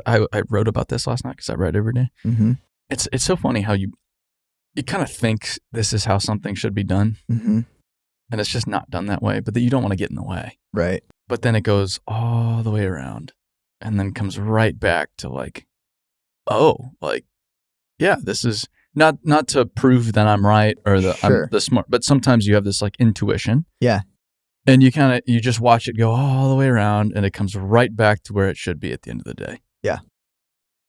I wrote about this last night because I write every day. Mm-hmm. It's so funny how you kind of think this is how something should be done, Mm-hmm. and it's just not done that way. But that you don't want to get in the way. Right. But then it goes all the way around, and then comes right back to like, oh, like, yeah, this is not to prove that I'm right or that Sure. I'm the smart. But sometimes you have this like intuition. Yeah. And you just watch it go all the way around, and it comes right back to where it should be at the end of the day. Yeah.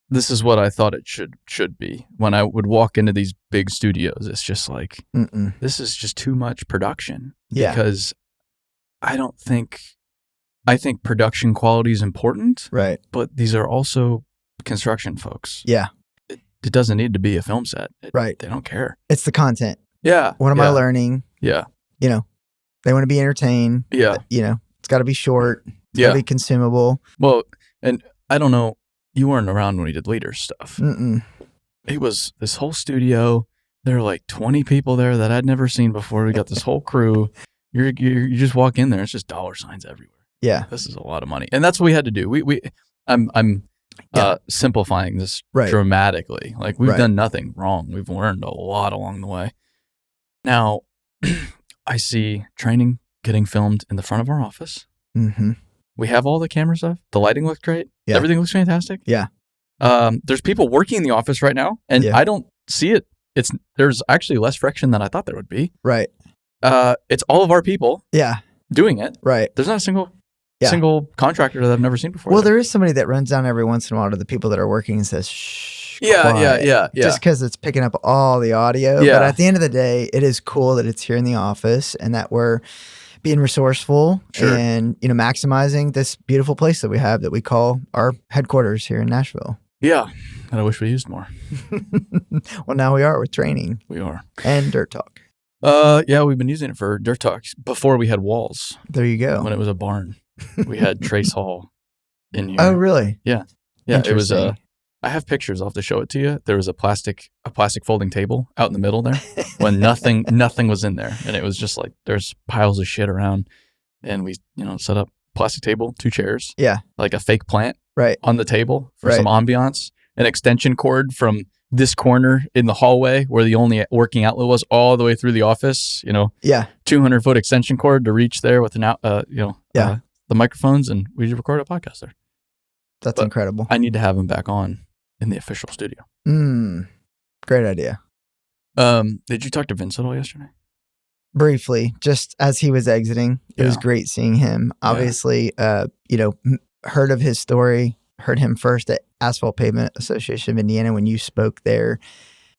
This is what I thought it should be. When I would walk into these big studios, it's just like, this is just too much production. Yeah. Because I think production quality is important. Right. But these are also construction folks. Yeah. It doesn't need to be a film set. Right. They don't care. It's the content. Yeah. What am I learning? Yeah. You know, they want to be entertained. Yeah. You know, it's got to be short. It's got to be consumable. Well, and I don't know, you weren't around when we did leader stuff. Mm-mm. It was this whole studio. There were like 20 people there that I'd never seen before. We got this whole crew. You just walk in there. It's just dollar signs everywhere. Yeah. This is a lot of money. And that's what we had to do. I'm simplifying this dramatically. Like we've done nothing wrong. We've learned a lot along the way. Now, I see training getting filmed in the front of our office. Mm-hmm. We have all the camera stuff. The lighting looks great. Yeah. Everything looks fantastic. Yeah. There's people working in the office right now, and I don't see it. There's actually less friction than I thought there would be. Right. It's all of our people. Yeah. Doing it. Right. There's not a single contractor that I've never seen before. Well, there is somebody that runs down every once in a while to the people that are working and says, shh. Yeah. Just because it's picking up all the audio. Yeah. But at the end of the day, it is cool that it's here in the office and that we're being resourceful and, maximizing this beautiful place that we have that we call our headquarters here in Nashville. Yeah. And I wish we used more. Well, now we are with training. We are. And Dirt Talk. Yeah, we've been using it for Dirt Talks before we had walls. There you go. When it was a barn. We had Trace Hall in here. Oh, really? Yeah. Yeah. It was I have pictures. I'll have to show it to you. There was a plastic folding table out in the middle there when nothing was in there. And it was just like there's piles of shit around. And we, set up plastic table, 2 chairs. Yeah. Like a fake plant right on the table for some ambiance. An extension cord from this corner in the hallway where the only working outlet was all the way through the office, 200-foot extension cord to reach there with the microphones, and we just recorded a podcast there. That's incredible. I need to have him back on in the official studio. Great idea. Did you talk to Vince at all yesterday? Briefly, just as he was exiting. It was great seeing him. Obviously, heard of his story, heard him first at Asphalt Pavement Association of Indiana when you spoke there.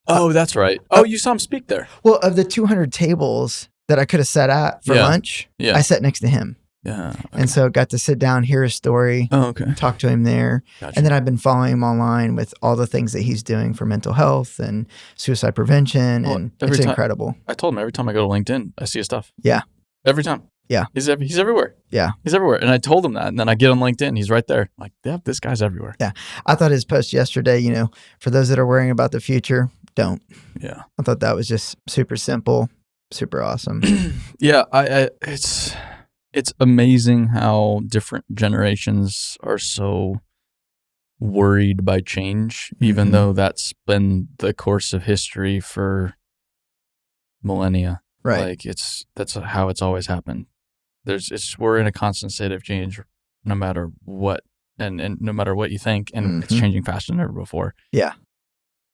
Oh, that's right. Oh, you saw him speak there. Well, of the 200 tables that I could have sat at for lunch, I sat next to him. Yeah. Okay. And so got to sit down, hear his story, talk to him there. Gotcha. And then I've been following him online with all the things that he's doing for mental health and suicide prevention. And it's incredible. I told him every time I go to LinkedIn, I see his stuff. Yeah. Every time. Yeah. He's everywhere. Yeah. He's everywhere. And I told him that. And then I get on LinkedIn. He's right there. I'm like, yeah, this guy's everywhere. Yeah. I thought his post yesterday, for those that are worrying about the future, don't. Yeah. I thought that was just super simple, super awesome. Yeah. It's amazing how different generations are so worried by change, even though that's been the course of history for millennia. Right. Like that's how it's always happened. We're in a constant state of change no matter what and no matter what you think, and it's changing faster than ever before. Yeah.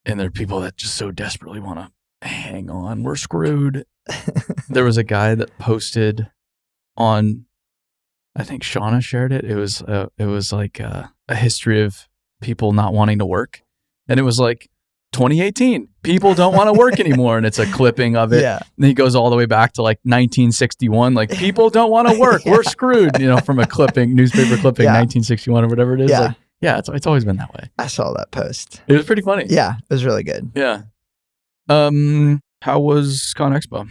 And there are people that just so desperately want to hang on. We're screwed. There was a guy that posted on, I think Shauna shared it. It was like a history of people not wanting to work. And it was like 2018, people don't want to work anymore. And it's a clipping of it. Yeah. And he goes all the way back to like 1961. Like, people don't want to work. We're screwed, from a newspaper clipping, 1961 or whatever it is. Yeah. Like, it's always been that way. I saw that post. It was pretty funny. Yeah. It was really good. Yeah. How was Con Expo?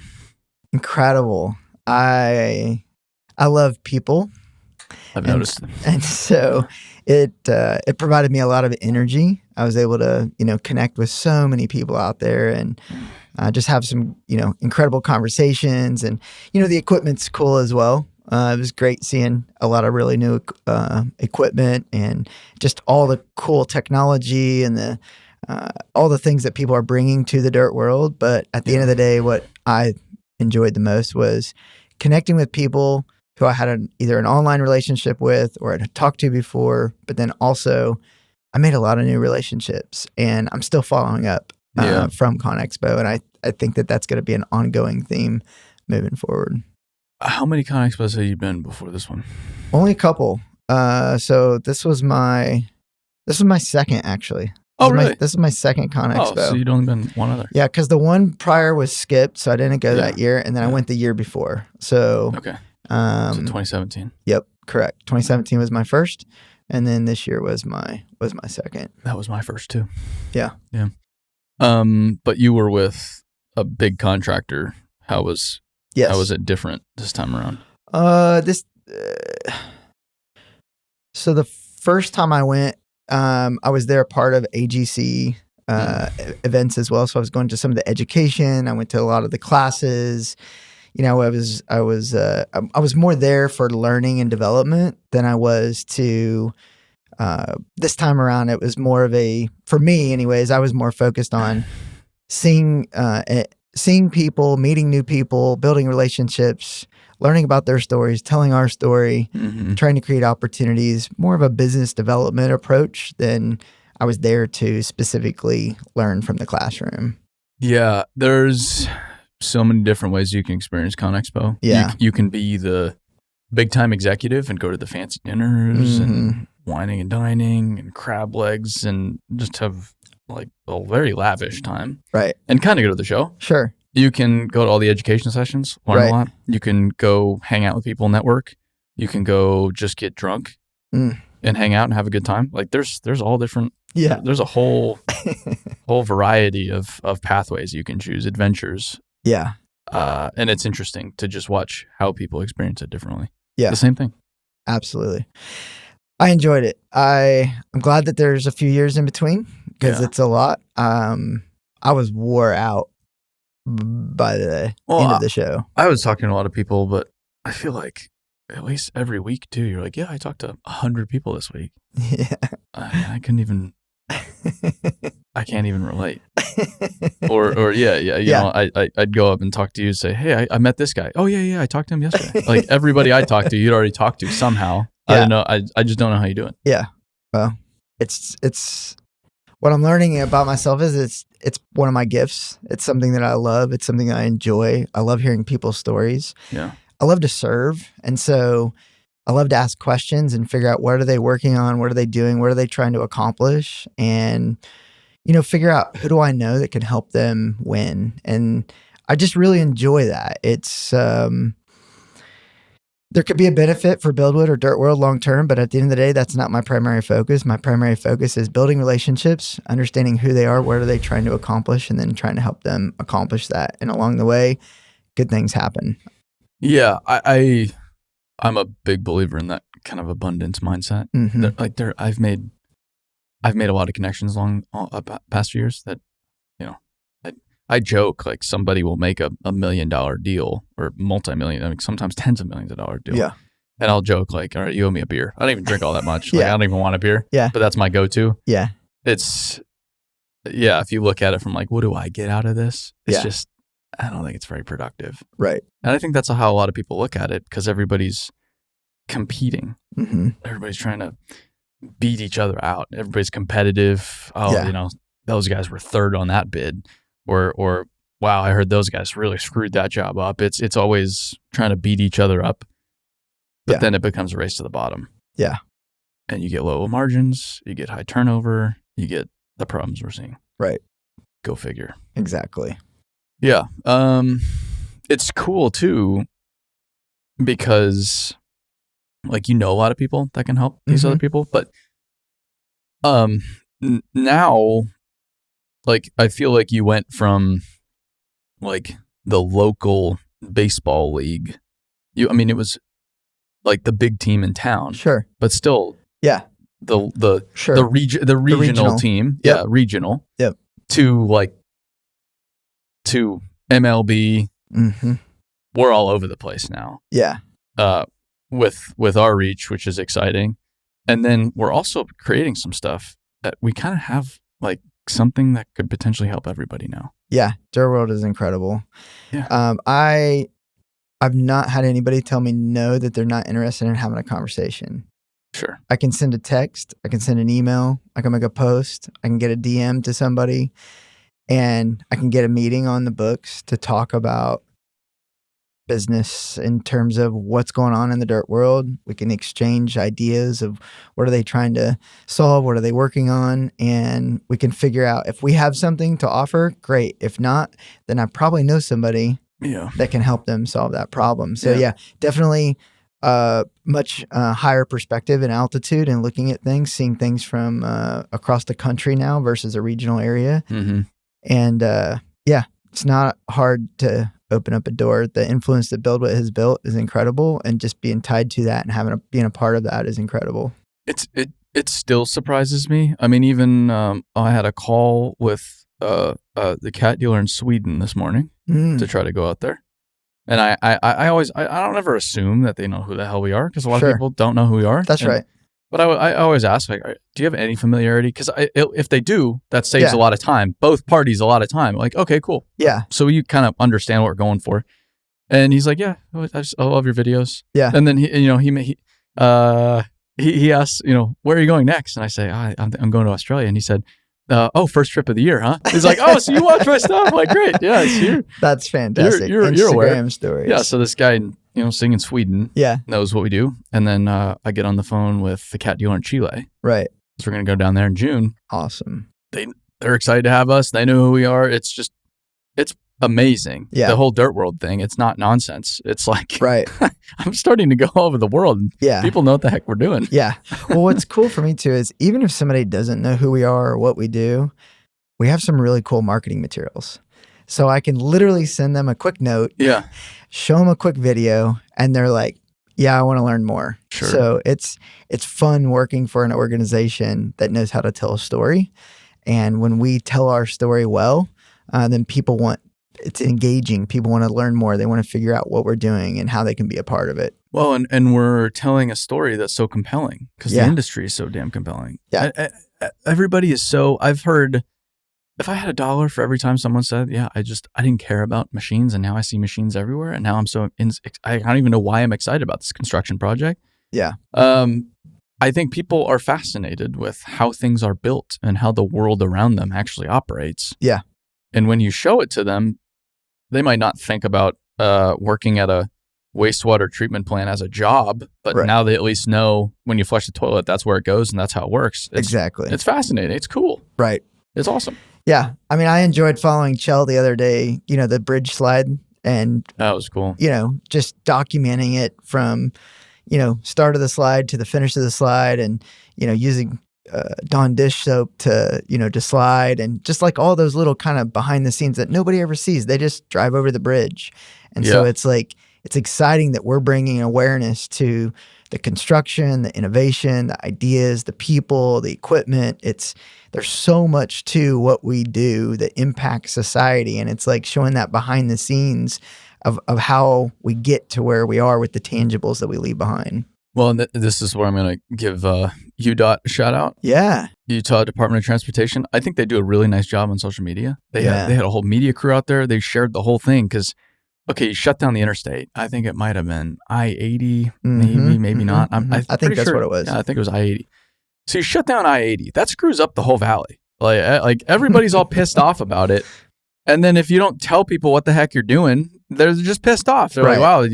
Incredible. I love people. I've noticed. And so it provided me a lot of energy. I was able to, connect with so many people out there and just have some, incredible conversations. And, the equipment's cool as well. It was great seeing a lot of really new equipment and just all the cool technology and the all the things that people are bringing to the dirt world. But at the end of the day, what I enjoyed the most was connecting with people who I had either an online relationship with or had talked to before, but then also I made a lot of new relationships, and I'm still following up from ConExpo, and I think that that's going to be an ongoing theme moving forward. How many ConExpos have you been before this one? Only a couple. So this was my second, actually. Really? This is my second ConExpo. Oh, so you'd only been one other. Yeah, because the one prior was skipped, so I didn't go that year, and then I went the year before. So okay. So 2017. Yep, correct. 2017 was my first, and then this year was my second. That was my first too. Yeah. Yeah. But you were with a big contractor. How was it different this time around? So the first time I went, I was there part of AGC events as well. So I was going to some of the education. I went to a lot of the classes. You know, I was more there for learning and development than I was to. This time around, it was more of for me anyways, I was more focused on seeing people, meeting new people, building relationships, learning about their stories, telling our story, trying to create opportunities, more of a business development approach than I was there to specifically learn from the classroom. Yeah, there's so many different ways you can experience ConExpo. Yeah. You can be the big time executive and go to the fancy dinners and wining and dining and crab legs and just have like a very lavish time. Right. And kind of go to the show. Sure. You can go to all the education sessions, learn a lot. You can go hang out with people, network. You can go just get drunk and hang out and have a good time. Like there's all different. Yeah. There's a whole variety of pathways you can choose, adventures. Yeah. And it's interesting to just watch how people experience it differently. Yeah. The same thing. Absolutely. I enjoyed it. I'm glad that there's a few years in between because it's a lot. I was wore out by the end of the show. I was talking to a lot of people, but I feel like at least every week too, you're like, yeah, I talked to 100 people this week. Yeah. I couldn't even, I can't even relate. Or you know, I'd go up and talk to you and say, hey, I met this guy. Oh yeah, I talked to him yesterday. Like everybody I talked to, you'd already talked to somehow. I don't know. I just don't know how you do it. Yeah. Well, it's what I'm learning about myself is it's one of my gifts. It's something that I love. It's something I enjoy. I love hearing people's stories. Yeah. I love to serve. And so I love to ask questions and figure out what are they working on? What are they doing? What are they trying to accomplish? And, you know, figure out who do I know that can help them win. And I just really enjoy that. It's, there could be a benefit for Buildwood or Dirt World long term, but at the end of the day, that's not my primary focus. My primary focus is building relationships, understanding who they are, what are they trying to accomplish, and then trying to help them accomplish that. And along the way, good things happen. Yeah, I'm a big believer in that kind of abundance mindset. I've made a lot of connections along past few years that, you know, I joke like somebody will make a $1 million deal or multi-million, I mean, sometimes tens of millions of dollars deal. Yeah. And I'll joke like, all right, you owe me a beer. I don't even drink all that much. Like, I don't even want a beer. Yeah. But that's my go-to. Yeah. If you look at it from like, what do I get out of this? It's just, I don't think it's very productive. Right. And I think that's how a lot of people look at it because everybody's competing. Everybody's trying to beat each other out. Everybody's competitive. Oh, you know, those guys were third on that bid. Or wow, I heard those guys really screwed that job up. It's always trying to beat each other up. But then it becomes a race to the bottom. Yeah. And you get low margins, you get high turnover, you get the problems we're seeing. Right. Go figure. Exactly. Yeah. It's cool too because like you know a lot of people that can help these other people, but now like I feel like you went from like the local baseball league. It was like the big team in town. Sure. But still the regional team. Yep. Yeah, regional. Yep. To MLB. We're all over the place now. Yeah. with our reach, which is exciting. And then we're also creating some stuff that we kind of have like something that could potentially help everybody now. Yeah, Dirt World is incredible. Yeah. I've not had anybody tell me no, that they're not interested in having a conversation. Sure. I can send a text, I can send an email, I can make a post, I can get a DM to somebody, and I can get a meeting on the books to talk about business in terms of what's going on in the dirt world. We can exchange ideas of what are they trying to solve, what are they working on, and we can figure out if we have something to offer, great. If not, then I probably know somebody that can help them solve that problem. So yeah, definitely much higher perspective and altitude and looking at things, seeing things from across the country now versus a regional area. Mm-hmm. And yeah, it's not hard to open up a door. The influence that Build What has built is incredible, and just being tied to that and being a part of that is incredible. It still surprises me. I mean, even I had a call with the cat dealer in Sweden this morning to try to go out there, and I don't ever assume that they know who the hell we are, because a lot of people don't know who we are. That's right. But I always ask, like, do you have any familiarity? Because if they do, that saves a lot of time. Both parties a lot of time. Like, okay, cool. Yeah. So you kind of understand what we're going for. And he's like, yeah, I love your videos. Yeah. And then he asks, where are you going next? And I say, I'm going to Australia. And he said, first trip of the year, huh? He's like, oh, so you watch my stuff? I'm like, great. Yeah, it's here. That's fantastic. You're aware. Instagram stories. Yeah. So this guy, singing Sweden, knows what we do. And then I get on the phone with the cat dealer in Chile. Right. So we're going to go down there in June. Awesome. They're excited to have us. They know who we are. It's amazing. Yeah. The whole Dirt World thing. It's not nonsense. It's like, right. I'm starting to go all over the world. And people know what the heck we're doing. Yeah. Well, what's cool for me too is even if somebody doesn't know who we are or what we do, we have some really cool marketing materials. So I can literally send them a quick note, show them a quick video, and they're like, yeah, I want to learn more. Sure. So it's fun working for an organization that knows how to tell a story. And when we tell our story well, then it's engaging. People want to learn more. They want to figure out what we're doing and how they can be a part of it. Well, and we're telling a story that's so compelling because the industry is so damn compelling. Yeah. Everybody is so, I've heard, if I had $1 for every time someone said, I didn't care about machines, and now I see machines everywhere, and now I don't even know why I'm excited about this construction project. Yeah. I think people are fascinated with how things are built and how the world around them actually operates. Yeah. And when you show it to them, they might not think about working at a wastewater treatment plant as a job, but now they at least know when you flush the toilet, that's where it goes and that's how it works. Exactly. It's fascinating. It's cool. Right. It's awesome. Yeah. I mean, I enjoyed following Chell the other day, the bridge slide, and that was cool. Just documenting it from, start of the slide to the finish of the slide, and, using Dawn dish soap to slide, and just like all those little kind of behind the scenes that nobody ever sees. They just drive over the bridge. And so it's like, it's exciting that we're bringing awareness to the construction, the innovation, the ideas, the people, the equipment. There's so much to what we do that impacts society. And it's like showing that behind the scenes of how we get to where we are with the tangibles that we leave behind. Well, and this is where I'm going to give UDOT a shout out. Yeah. Utah Department of Transportation. I think they do a really nice job on social media. They had a whole media crew out there. They shared the whole thing because, you shut down the interstate. I think it might have been I-80, maybe not. I think that's what it was. Yeah, I think it was I-80. So you shut down I-80. That screws up the whole valley. Like everybody's all pissed off about it. And then if you don't tell people what the heck you're doing, they're just pissed off. They're like, wow,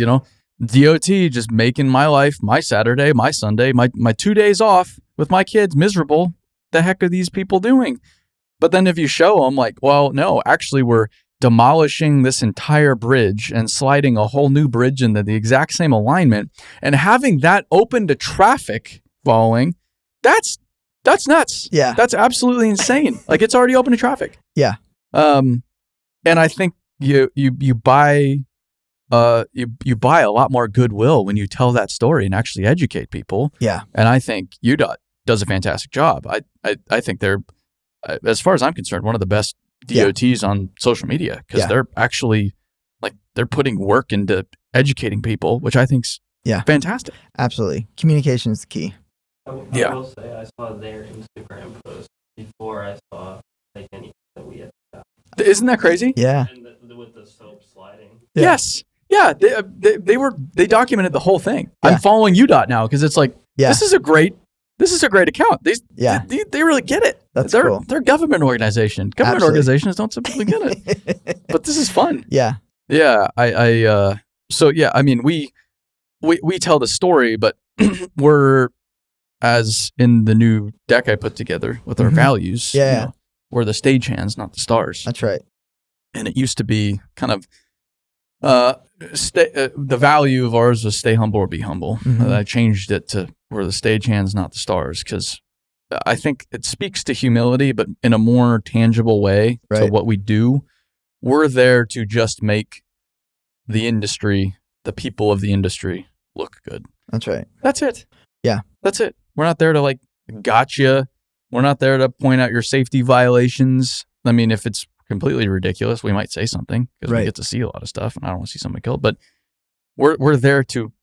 DOT just making my life, my Saturday, my Sunday, my 2 days off with my kids miserable. The heck are these people doing? But then if you show them like, well, no, actually we're demolishing this entire bridge and sliding a whole new bridge into the exact same alignment and having that open to traffic following, that's nuts. Yeah. That's absolutely insane. Like it's already open to traffic. Yeah. And I think you buy you buy a lot more goodwill when you tell that story and actually educate people. Yeah. And I think UDOT does a fantastic job. I think they're, as far as I'm concerned, one of the best DOTs on social media because they're actually they're putting work into educating people, which I think's Yeah. Fantastic. Absolutely. Communication is the key. I will say I saw their Instagram post before I saw like anything that we had. Isn't that crazy? Yeah. And with the soap sliding. Yeah. Yes. Yeah. They documented the whole thing. Yeah. I'm following UDOT now because it's like, this is a great account. They really get it. They're cool. They're a government organization. Government organizations don't typically get it. But this is fun. Yeah. Yeah. So yeah, I mean, we tell the story, but we're, as in the new deck I put together with our values, we're the stagehands, not the stars. That's right. And it used to be kind of the value of ours was stay humble or be humble. I changed it to we're the stagehands, not the stars, because I think it speaks to humility, but in a more tangible way to what we do. We're there to just make the industry, the people of the industry, look good. That's right. That's it. Yeah. That's it. We're not there to like gotcha. We're not there to point out your safety violations. I mean, if it's completely ridiculous, we might say something because we get to see a lot of stuff and I don't want to see somebody killed, but we're there to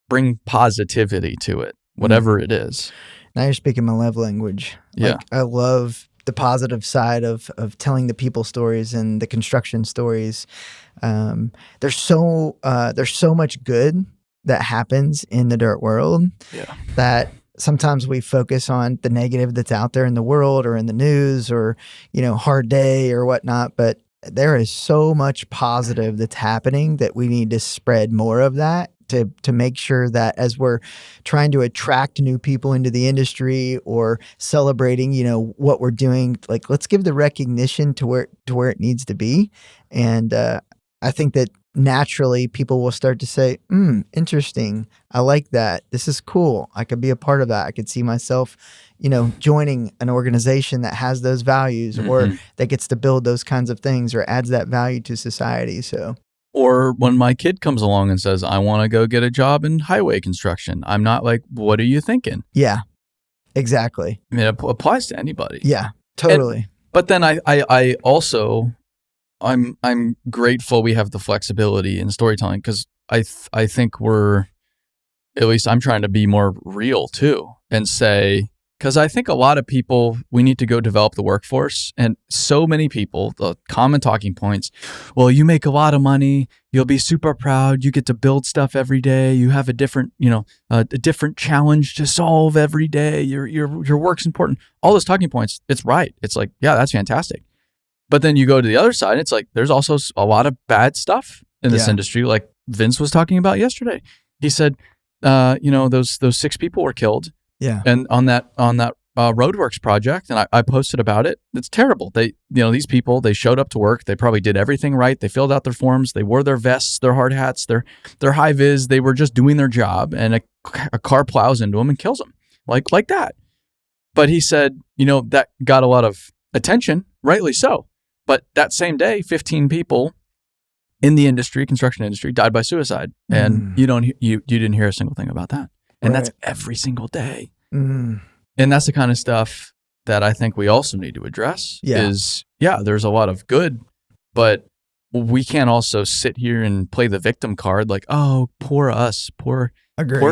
bring positivity to it, whatever it is. Now you're speaking my love language. Like, I love the positive side of telling the people stories and the construction stories. There's so much good that happens in the dirt world that sometimes we focus on the negative that's out there in the world or in the news or, hard day or whatnot. But there is so much positive that's happening that we need to spread more of that to make sure that as we're trying to attract new people into the industry or celebrating, what we're doing, like let's give the recognition to where it needs to be. And I think that naturally people will start to say, interesting. I like that. This is cool. I could be a part of that. I could see myself, joining an organization that has those values or that gets to build those kinds of things or adds that value to society. So, or when my kid comes along and says, I want to go get a job in highway construction, I'm not like, what are you thinking? Yeah, exactly. I mean, it applies to anybody. Yeah, totally. But then I also, I'm grateful we have the flexibility in storytelling because I think we're, at least I'm trying to be more real too and say, because I think a lot of people, we need to go develop the workforce, and so many people, the common talking points, well, you make a lot of money, you'll be super proud, you get to build stuff every day, you have a different, a different challenge to solve every day, your work's important. All those talking points, it's right. It's like, yeah, that's fantastic. But then you go to the other side, it's like there's also a lot of bad stuff in this industry, like Vince was talking about yesterday. He said, those 6 people were killed. Yeah. And on that roadworks project, and I posted about it. It's terrible. They, these people, they showed up to work. They probably did everything right. They filled out their forms. They wore their vests, their hard hats, their high vis. They were just doing their job, and a car plows into them and kills them, like that. But he said, that got a lot of attention, rightly so. But that same day, 15 people in the industry, construction industry, died by suicide, and you didn't hear a single thing about that. And that's every single day. And that's the kind of stuff that I think we also need to address is, there's a lot of good, but we can't also sit here and play the victim card like, oh, poor us, poor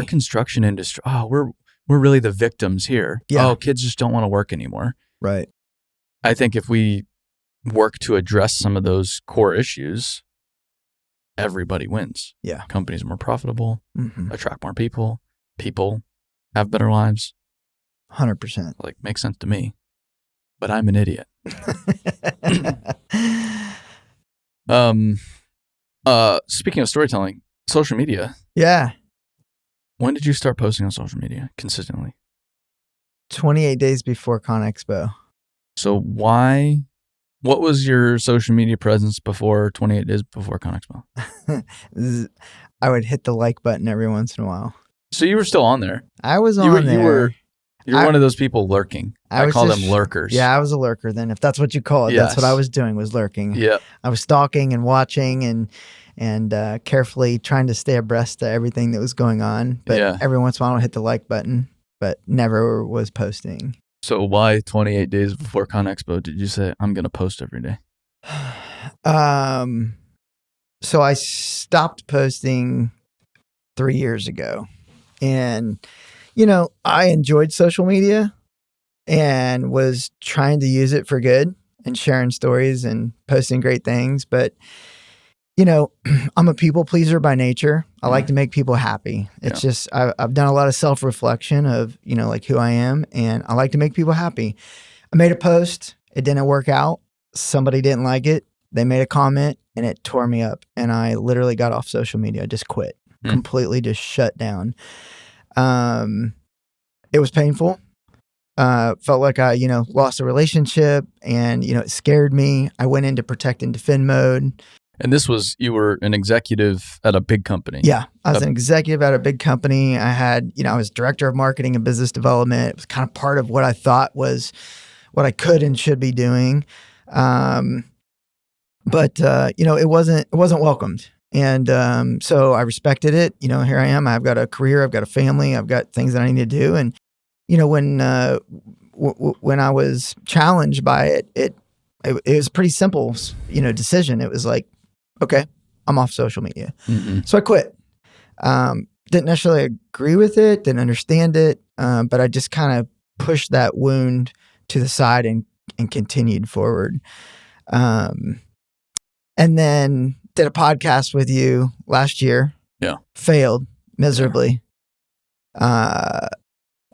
construction industry. Oh, we're really the victims here. Yeah. Oh, kids just don't want to work anymore. Right. I think if we work to address some of those core issues, everybody wins. Yeah. Companies are more profitable, attract more people have better lives. 100%. Like, makes sense to me, but I'm an idiot. Speaking of storytelling, social media. Yeah. When did you start posting on social media consistently? 28 days before ConExpo. So what was your social media presence before 28 days before ConExpo? I would hit the like button every once in a while. So you were still on there. I was on there. You were one of those people lurking. I call them lurkers. Yeah, I was a lurker then, if that's what you call it. Yes. That's what I was doing, was lurking. Yeah. I was stalking and watching and carefully trying to stay abreast to everything that was going on. But every once in a while I would hit the like button, but never was posting. So why 28 days before ConExpo did you say, I'm going to post every day? So I stopped posting 3 years ago. And, you know, I enjoyed social media and was trying to use it for good and sharing stories and posting great things. But, you know, I'm a people pleaser by nature. I like to make people happy. It's just, I've done a lot of self-reflection of, you know, like who I am, and I like to make people happy. I made a post. It didn't work out. Somebody didn't like it. They made a comment and it tore me up. And I literally got off social media. I just quit, completely just shut down. It was painful. Felt like I, you know, lost a relationship, and, you know, it scared me. I went into protect and defend mode. And this was, you were an executive at a big company. Yeah. I was an executive at a big company. I had, you know, I was director of marketing and business development. It was kind of part of what I thought was what I could and should be doing. But you know, it wasn't welcomed. And so I respected it. You know, here I am. I've got a career. I've got a family. I've got things that I need to do. And, you know, when I was challenged by it, it was a pretty simple, you know, decision. It was like, okay, I'm off social media. So I quit. Didn't necessarily agree with it, didn't understand it, but I just kind of pushed that wound to the side and continued forward. And then did a podcast with you last year. Yeah. Failed miserably. I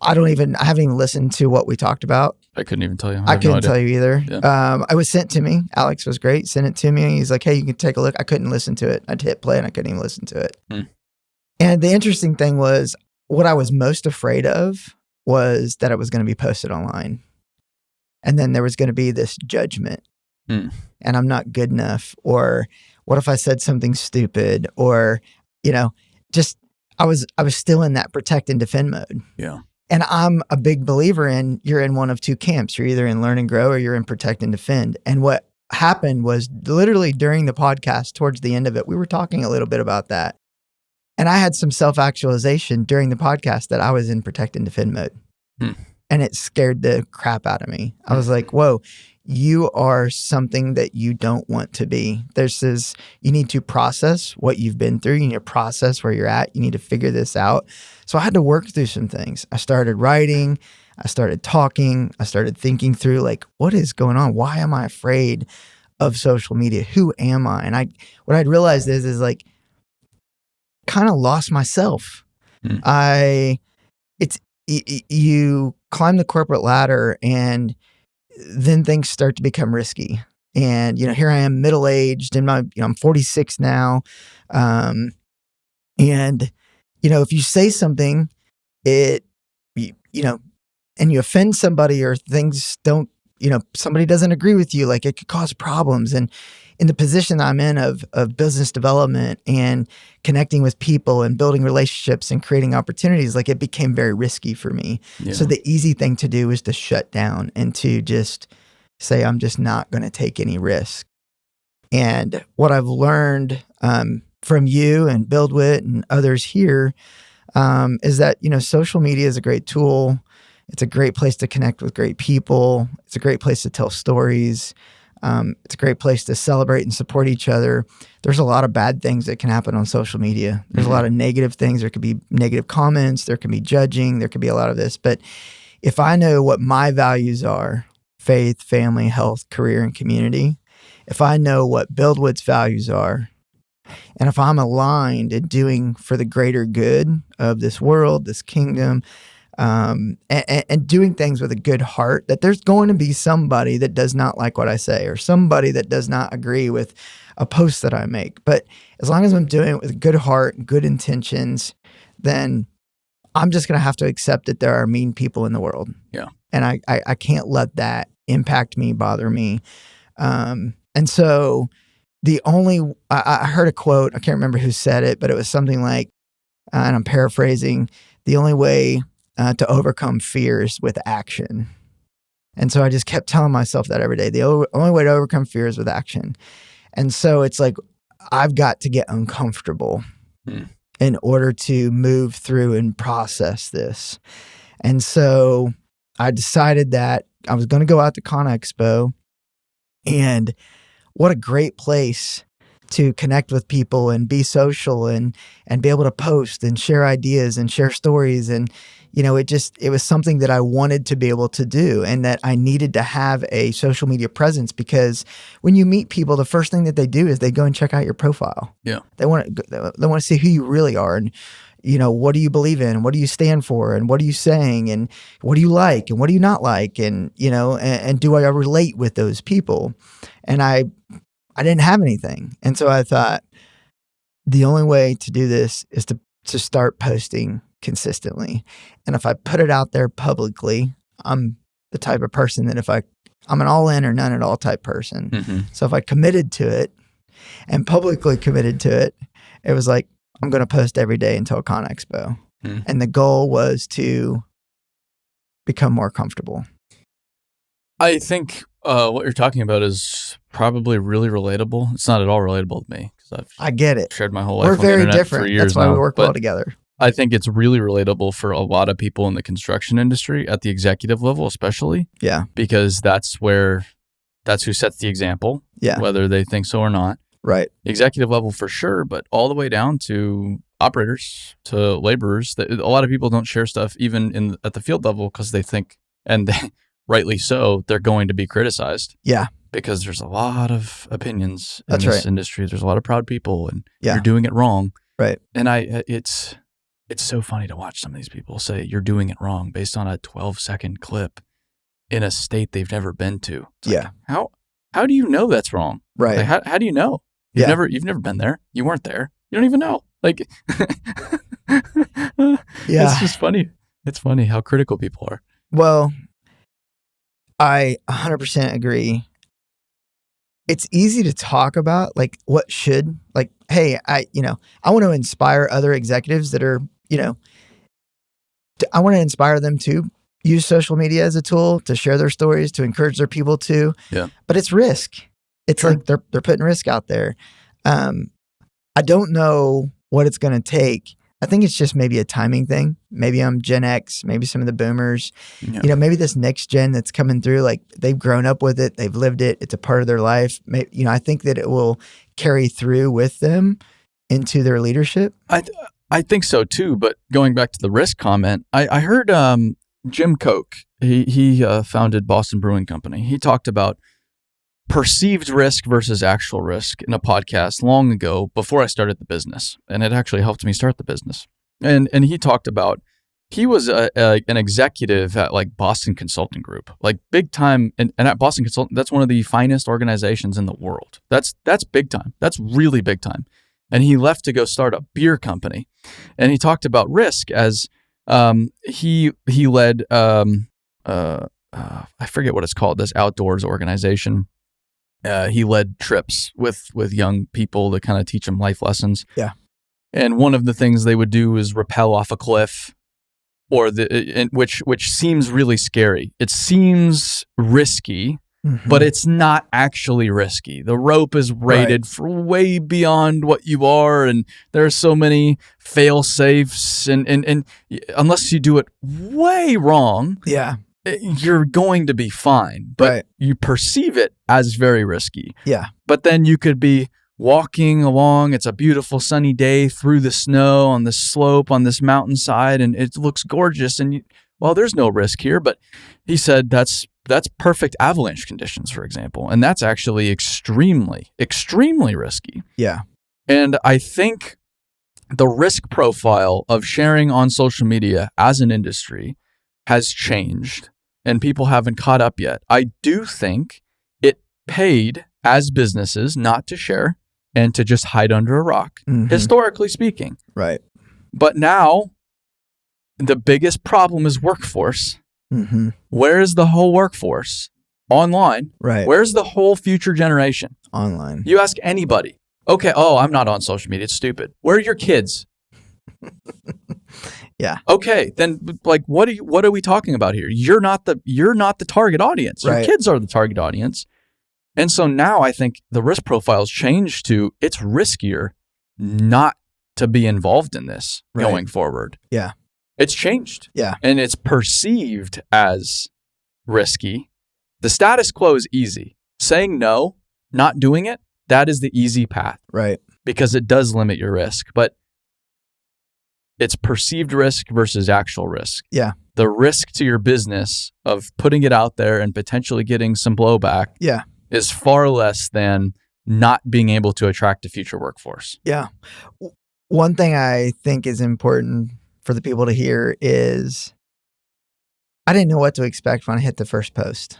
haven't even listened to what we talked about. I couldn't even tell you. I couldn't tell you either. Yeah. It was sent to me. Alex was great. Sent it to me. He's like, hey, you can take a look. I couldn't listen to it. I'd hit play and I couldn't even listen to it. And the interesting thing was, what I was most afraid of was that it was going to be posted online. And then there was going to be this judgment. And I'm not good enough. Or what if I said something stupid? Or, you know, just I was still in that protect and defend mode. Yeah. And I'm a big believer in, you're in one of two camps. You're either in learn and grow, or you're in protect and defend. And what happened was, literally during the podcast, towards the end of it, we were talking a little bit about that. And I had some self-actualization during the podcast that I was in protect and defend mode. And it scared the crap out of me. I was like, whoa, you are something that you don't want to be. You need to process what you've been through. You need to process where you're at. You need to figure this out. So I had to work through some things. I started writing. I started talking. I started thinking through, like, what is going on? Why am I afraid of social media? Who am I? And what I'd realized is like, kind of lost myself. You climb the corporate ladder, and then things start to become risky. And, you know, here I am, middle-aged, and I'm 46 now. And, you know, if you say something, you know, and you offend somebody, or things don't, you know, somebody doesn't agree with you, like, it could cause problems. And in the position I'm in of business development and connecting with people and building relationships and creating opportunities, like, it became very risky for me. Yeah. So the easy thing to do is to shut down and to just say, I'm just not going to take any risk. And what I've learned from you and BuildWit and others here is that, you know, social media is a great tool. It's a great place to connect with great people. It's a great place to tell stories. It's a great place to celebrate and support each other. There's a lot of bad things that can happen on social media. There's a lot of negative things. There could be negative comments. There can be judging. There could be a lot of this. But if I know what my values are, faith, family, health, career, and community, if I know what BuildWit's values are, and if I'm aligned in doing for the greater good of this world, this kingdom, and doing things with a good heart, that there's going to be somebody that does not like what I say, or somebody that does not agree with a post that I make. But as long as I'm doing it with a good heart and good intentions, then I'm just going to have to accept that there are mean people in the world. Yeah. And I can't let that impact me, bother me. And so I heard a quote, I can't remember who said it, but it was something like, and I'm paraphrasing, the only way to overcome fear is with action. And so I just kept telling myself that every day. The only way to overcome fear is with action. And so it's like, I've got to get uncomfortable in order to move through and process this. And so I decided that I was going to go out to ConExpo, and what a great place to connect with people and be social and be able to post and share ideas and share stories. And, it was something that I wanted to be able to do, and that I needed to have a social media presence, because when you meet people, the first thing that they do is they go and check out your profile. Yeah. They want to see who you really are, and, what do you believe in? What do you stand for? And what are you saying? And what do you like? And what do you not like? And, and do I relate with those people? And I didn't have anything. And so I thought the only way to do this is to start posting consistently. And if I put it out there publicly, I'm the type of person that I'm an all in or none at all type person. Mm-hmm. So if I committed to it and publicly committed to it, it was like, I'm going to post every day until ConExpo. Mm. And the goal was to become more comfortable. I think what you're talking about is probably really relatable. It's not at all relatable to me, because I get it. shared my whole life We're on the very internet different. for years That's why now, we work but well together. I think it's really relatable for a lot of people in the construction industry at the executive level, especially. Yeah. Because that's who sets the example, Yeah. whether they think so or not. Right. Executive level for sure, but all the way down to operators, to laborers. A lot of people don't share stuff even at the field level, because they think, and rightly so, they're going to be criticized. Yeah. Because there's a lot of opinions in That's this right. industry. There's a lot of proud people, and Yeah. you're doing it wrong. Right. And it's so funny to watch some of these people say you're doing it wrong based on a 12-second clip in a state they've never been to. It's Yeah. like, how do you know that's wrong? Right. Like, how do you know? You've never been there. You weren't there. You don't even know. Like, It's just funny. It's funny how critical people are. Well, I 100% agree. It's easy to talk about, like, what should, like, hey, I want to inspire other executives that are, I want to inspire them to use social media as a tool to share their stories, to encourage their people to. Yeah. But it's risk. It's Sure. like they're putting risk out there. I don't know what it's going to take. I think it's just maybe a timing thing. Maybe I'm Gen X, maybe some of the boomers, Yeah. maybe this next gen that's coming through, like, they've grown up with it. They've lived it. It's a part of their life. Maybe, I think that it will carry through with them into their leadership. I think so too. But going back to the risk comment, I heard Jim Koch, he founded Boston Brewing Company. He talked about perceived risk versus actual risk in a podcast long ago before I started the business. And it actually helped me start the business. And he talked about, he was an executive at like Boston Consulting Group, like big time. And at Boston Consulting, that's one of the finest organizations in the world. That's big time. That's really big time. And he left to go start a beer company. And he talked about risk as he led, I forget what it's called, this outdoors organization. He led trips with young people to kind of teach them life lessons. Yeah. And one of the things they would do is rappel off a cliff, or which seems really scary. It seems risky, but it's not actually risky. The rope is rated for way beyond what you are, and there are so many fail safes, and unless you do it way wrong, Yeah. you're going to be fine, but you perceive it as very risky. Yeah. But then you could be walking along. It's a beautiful sunny day through the snow on this slope on this mountainside, and it looks gorgeous. And there's no risk here. But he said that's perfect avalanche conditions, for example, and that's actually extremely, extremely risky. Yeah. And I think the risk profile of sharing on social media as an industry has changed, and people haven't caught up yet. I do think it paid as businesses not to share and to just hide under a rock, historically speaking. Right. But now the biggest problem is workforce. Where is the whole workforce? Online. Right. Where's the whole future generation? Online. You ask anybody. Okay, I'm not on social media. It's stupid. Where are your kids? Yeah. Okay, then like what are we talking about here? You're not the target audience. Your kids are the target audience. And so now I think the risk profile's changed to, it's riskier not to be involved in this going forward. Yeah. It's changed. Yeah. And it's perceived as risky. The status quo is easy. Saying no, not doing it, that is the easy path Right. because it does limit your risk, but it's perceived risk versus actual risk. Yeah. The risk to your business of putting it out there and potentially getting some blowback Yeah. is far less than not being able to attract a future workforce. Yeah. One thing I think is important for the people to hear is I didn't know what to expect when I hit the first post.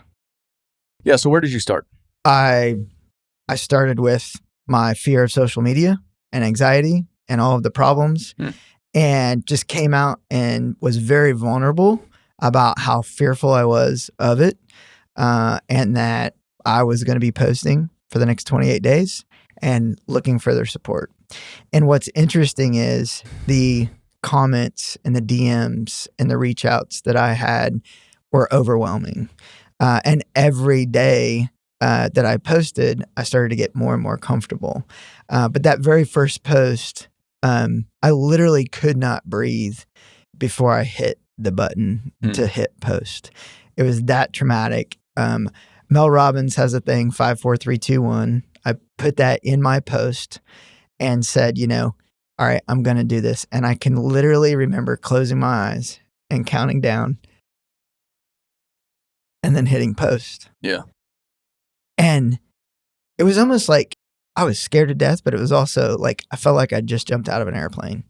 Yeah. So where did you start? I started with my fear of social media and anxiety and all of the problems and just came out and was very vulnerable about how fearful I was of it and that I was going to be posting for the next 28 days and looking for their support. And what's interesting is the comments and the DMs and the reach outs that I had were overwhelming. And every day that I posted, I started to get more and more comfortable. But that very first post, I literally could not breathe before I hit the button to hit post. It was that traumatic. Mel Robbins has a thing, 5, 4, 3, 2, 1. I put that in my post and said, all right, I'm going to do this. And I can literally remember closing my eyes and counting down and then hitting post. Yeah. And it was almost like I was scared to death, but it was also like I felt like I just jumped out of an airplane.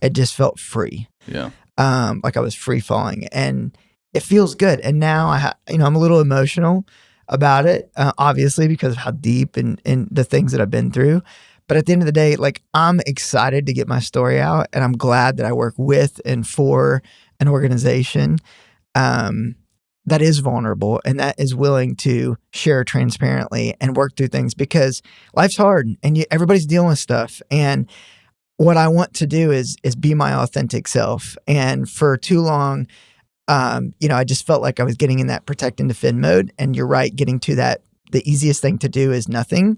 It just felt free. Yeah. Like I was free falling, and it feels good. And now I'm a little emotional about it, obviously because of how deep and the things that I've been through. But at the end of the day, like I'm excited to get my story out, and I'm glad that I work with and for an organization that is vulnerable and that is willing to share transparently and work through things because life's hard and everybody's dealing with stuff. And what I want to do is be my authentic self. And for too long, I just felt like I was getting in that protect and defend mode. And you're right, getting to that, the easiest thing to do is nothing.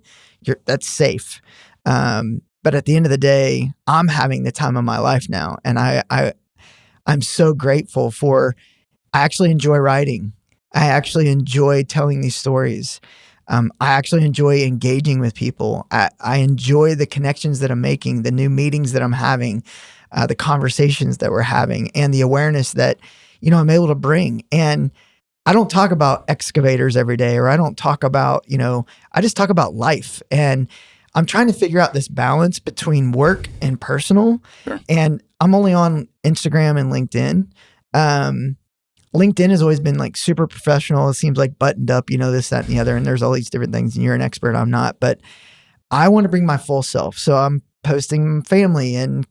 That's safe. But at the end of the day, I'm having the time of my life now. And I'm so grateful I actually enjoy writing. I actually enjoy telling these stories. I actually enjoy engaging with people. I enjoy the connections that I'm making, the new meetings that I'm having, the conversations that we're having, and the awareness that, I'm able to bring. And I don't talk about excavators every day, or I don't talk about, I just talk about life. And I'm trying to figure out this balance between work and personal. Sure. And I'm only on Instagram and LinkedIn. LinkedIn has always been like super professional. It seems like buttoned up, this, that, and the other. And there's all these different things, and you're an expert. I'm not, but I want to bring my full self. So I'm posting family and,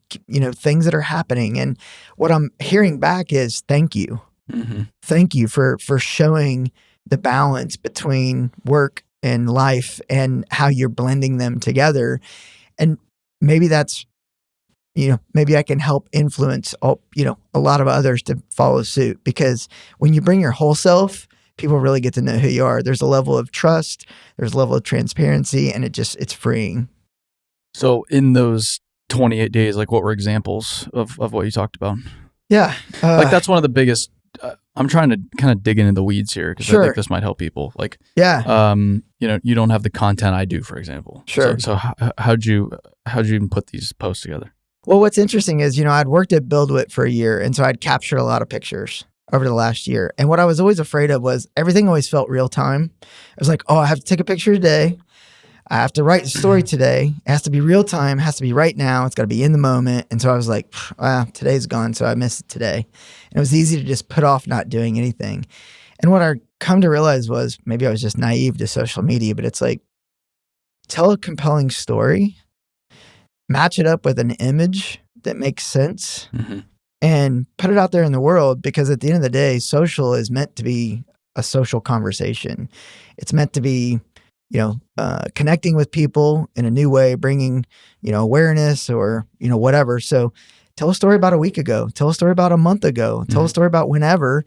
things that are happening. And what I'm hearing back is thank you. Mm-hmm. Thank you for showing the balance between work and life and how you're blending them together. And maybe that's, maybe I can help influence a lot of others to follow suit, because when you bring your whole self, people really get to know who you are. There's a level of trust, there's a level of transparency, and it's freeing. So in those 28 days, like what were examples of what you talked about? Yeah. Like that's one of the biggest, I'm trying to kind of dig into the weeds here because I think this might help people. Like, yeah. You don't have the content I do, for example. Sure. So how'd you even put these posts together? Well, what's interesting is, I'd worked at BuildWit for a year, and so I'd captured a lot of pictures over the last year. And what I was always afraid of was everything always felt real time. I was like, I have to take a picture today. I have to write the story today. It has to be real time. It has to be right now. It's got to be in the moment. And so I was like, today's gone, so I missed it today. And it was easy to just put off not doing anything. And what I come to realize was maybe I was just naive to social media, but it's like, tell a compelling story, match it up with an image that makes sense, and put it out there in the world, because at the end of the day, social is meant to be a social conversation. It's meant to be, connecting with people in a new way, bringing, awareness or, whatever. So tell a story about a week ago, tell a story about a month ago, tell a story about whenever,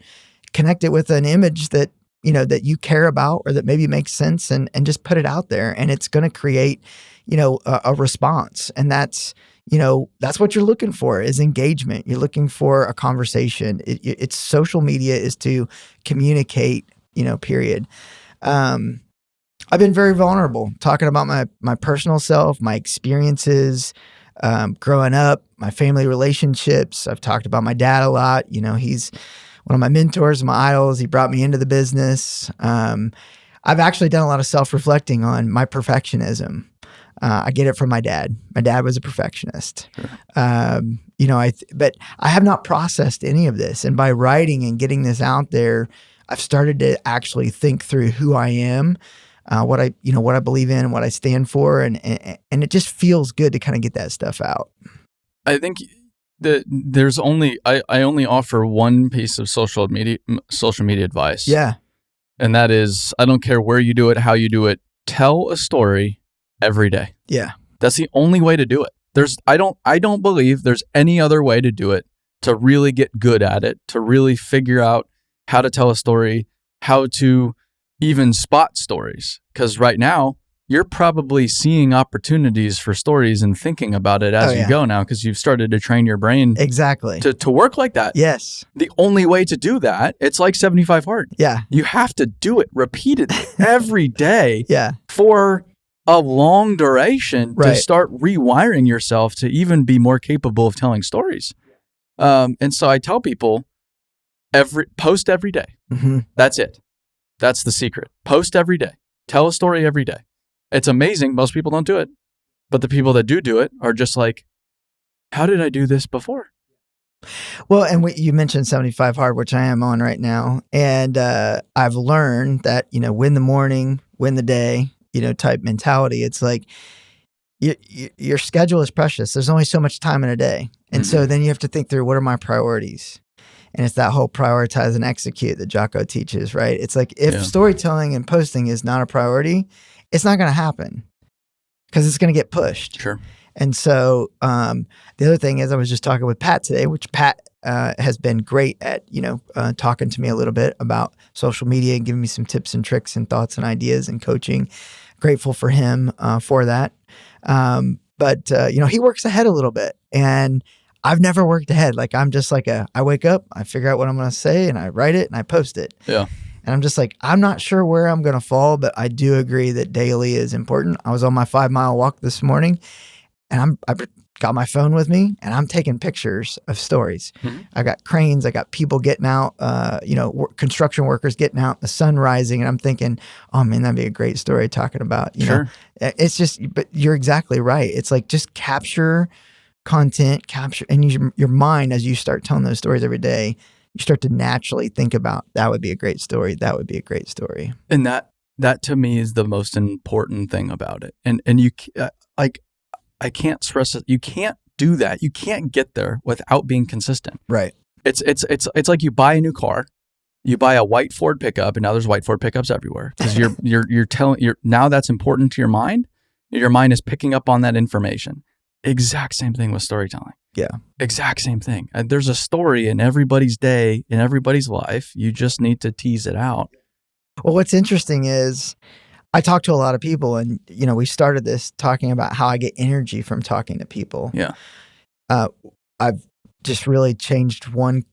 connect it with an image that, that you care about or that maybe makes sense, and just put it out there, and it's going to create, a response. And that's what you're looking for, is engagement. You're looking for a conversation. It's social media is to communicate, period. I've been very vulnerable, talking about my personal self, my experiences, growing up, my family relationships. I've talked about my dad a lot. You know, he's one of my mentors, my idols. He brought me into the business. I've actually done a lot of self-reflecting on my perfectionism. I get it from my dad. My dad was a perfectionist. Sure. You know, but I have not processed any of this. And by writing and getting this out there, I've started to actually think through who I am, what I believe in, what I stand for, and it just feels good to kind of get that stuff out. I think there's only I only offer one piece of social media advice. Yeah. And that is, I don't care where you do it, how you do it, tell a story every day. Yeah. That's the only way to do it. I don't believe there's any other way to do it, to really get good at it, to really figure out how to tell a story, how to even spot stories. Because right now, you're probably seeing opportunities for stories and thinking about it as you go now, because you've started to train your brain exactly to work like that. Yes. The only way to do that, it's like 75 hard. Yeah. You have to do it repeatedly every day Yeah. for a long duration Right. to start rewiring yourself to even be more capable of telling stories. And so I tell people, post every day. Mm-hmm. That's it. That's the secret. Post every day. Tell a story every day. It's amazing. Most people don't do it. But the people that do it are just like, how did I do this before? Well, and you mentioned 75 hard, which I am on right now. And I've learned that, you know, win the morning, win the day, you know, type mentality. It's like your schedule is precious. There's only so much time in a day. And so then you have to think through, what are my priorities? And it's that whole prioritize and execute that Jocko teaches, right? It's like, if storytelling and posting is not a priority, it's not going to happen because it's going to get pushed. Sure. And so the other thing is, I was just talking with Pat today, which Pat has been great at, you know, talking to me a little bit about social media and giving me some tips and tricks and thoughts and ideas and coaching. Grateful for him for that. But you know, he works ahead a little bit, and I've never worked ahead. Like, I'm just like I wake up, I figure out what I'm going to say, and I write it and I post it. Yeah. And I'm just like, I'm not sure where I'm going to fall, but I do agree that daily is important. I was on my 5-mile walk this morning, and I've got my phone with me, and I'm taking pictures of stories. Mm-hmm. I got cranes, I got people getting out, you know, construction workers getting out, the sun rising, and I'm thinking, oh man, that'd be a great story talking about, you know, it's just, but you're exactly right. It's like, just capture content, and your mind, as you start telling those stories every day, you start to naturally think about, that would be a great story. That would be a great story. And that to me is the most important thing about it. And you, I can't stress it. You can't do that. You can't get there without being consistent. Right. It's like you buy a new car, you buy a white Ford pickup, and now there's white Ford pickups everywhere because you're now that's important to your mind. Your mind is picking up on that information. Exact same thing with storytelling. Yeah. Exact same thing. And there's a story in everybody's day, in everybody's life. You just need to tease it out. Well, what's interesting is, I talk to a lot of people, and, you know, we started this talking about how I get energy from talking to people. Yeah. I've just really changed one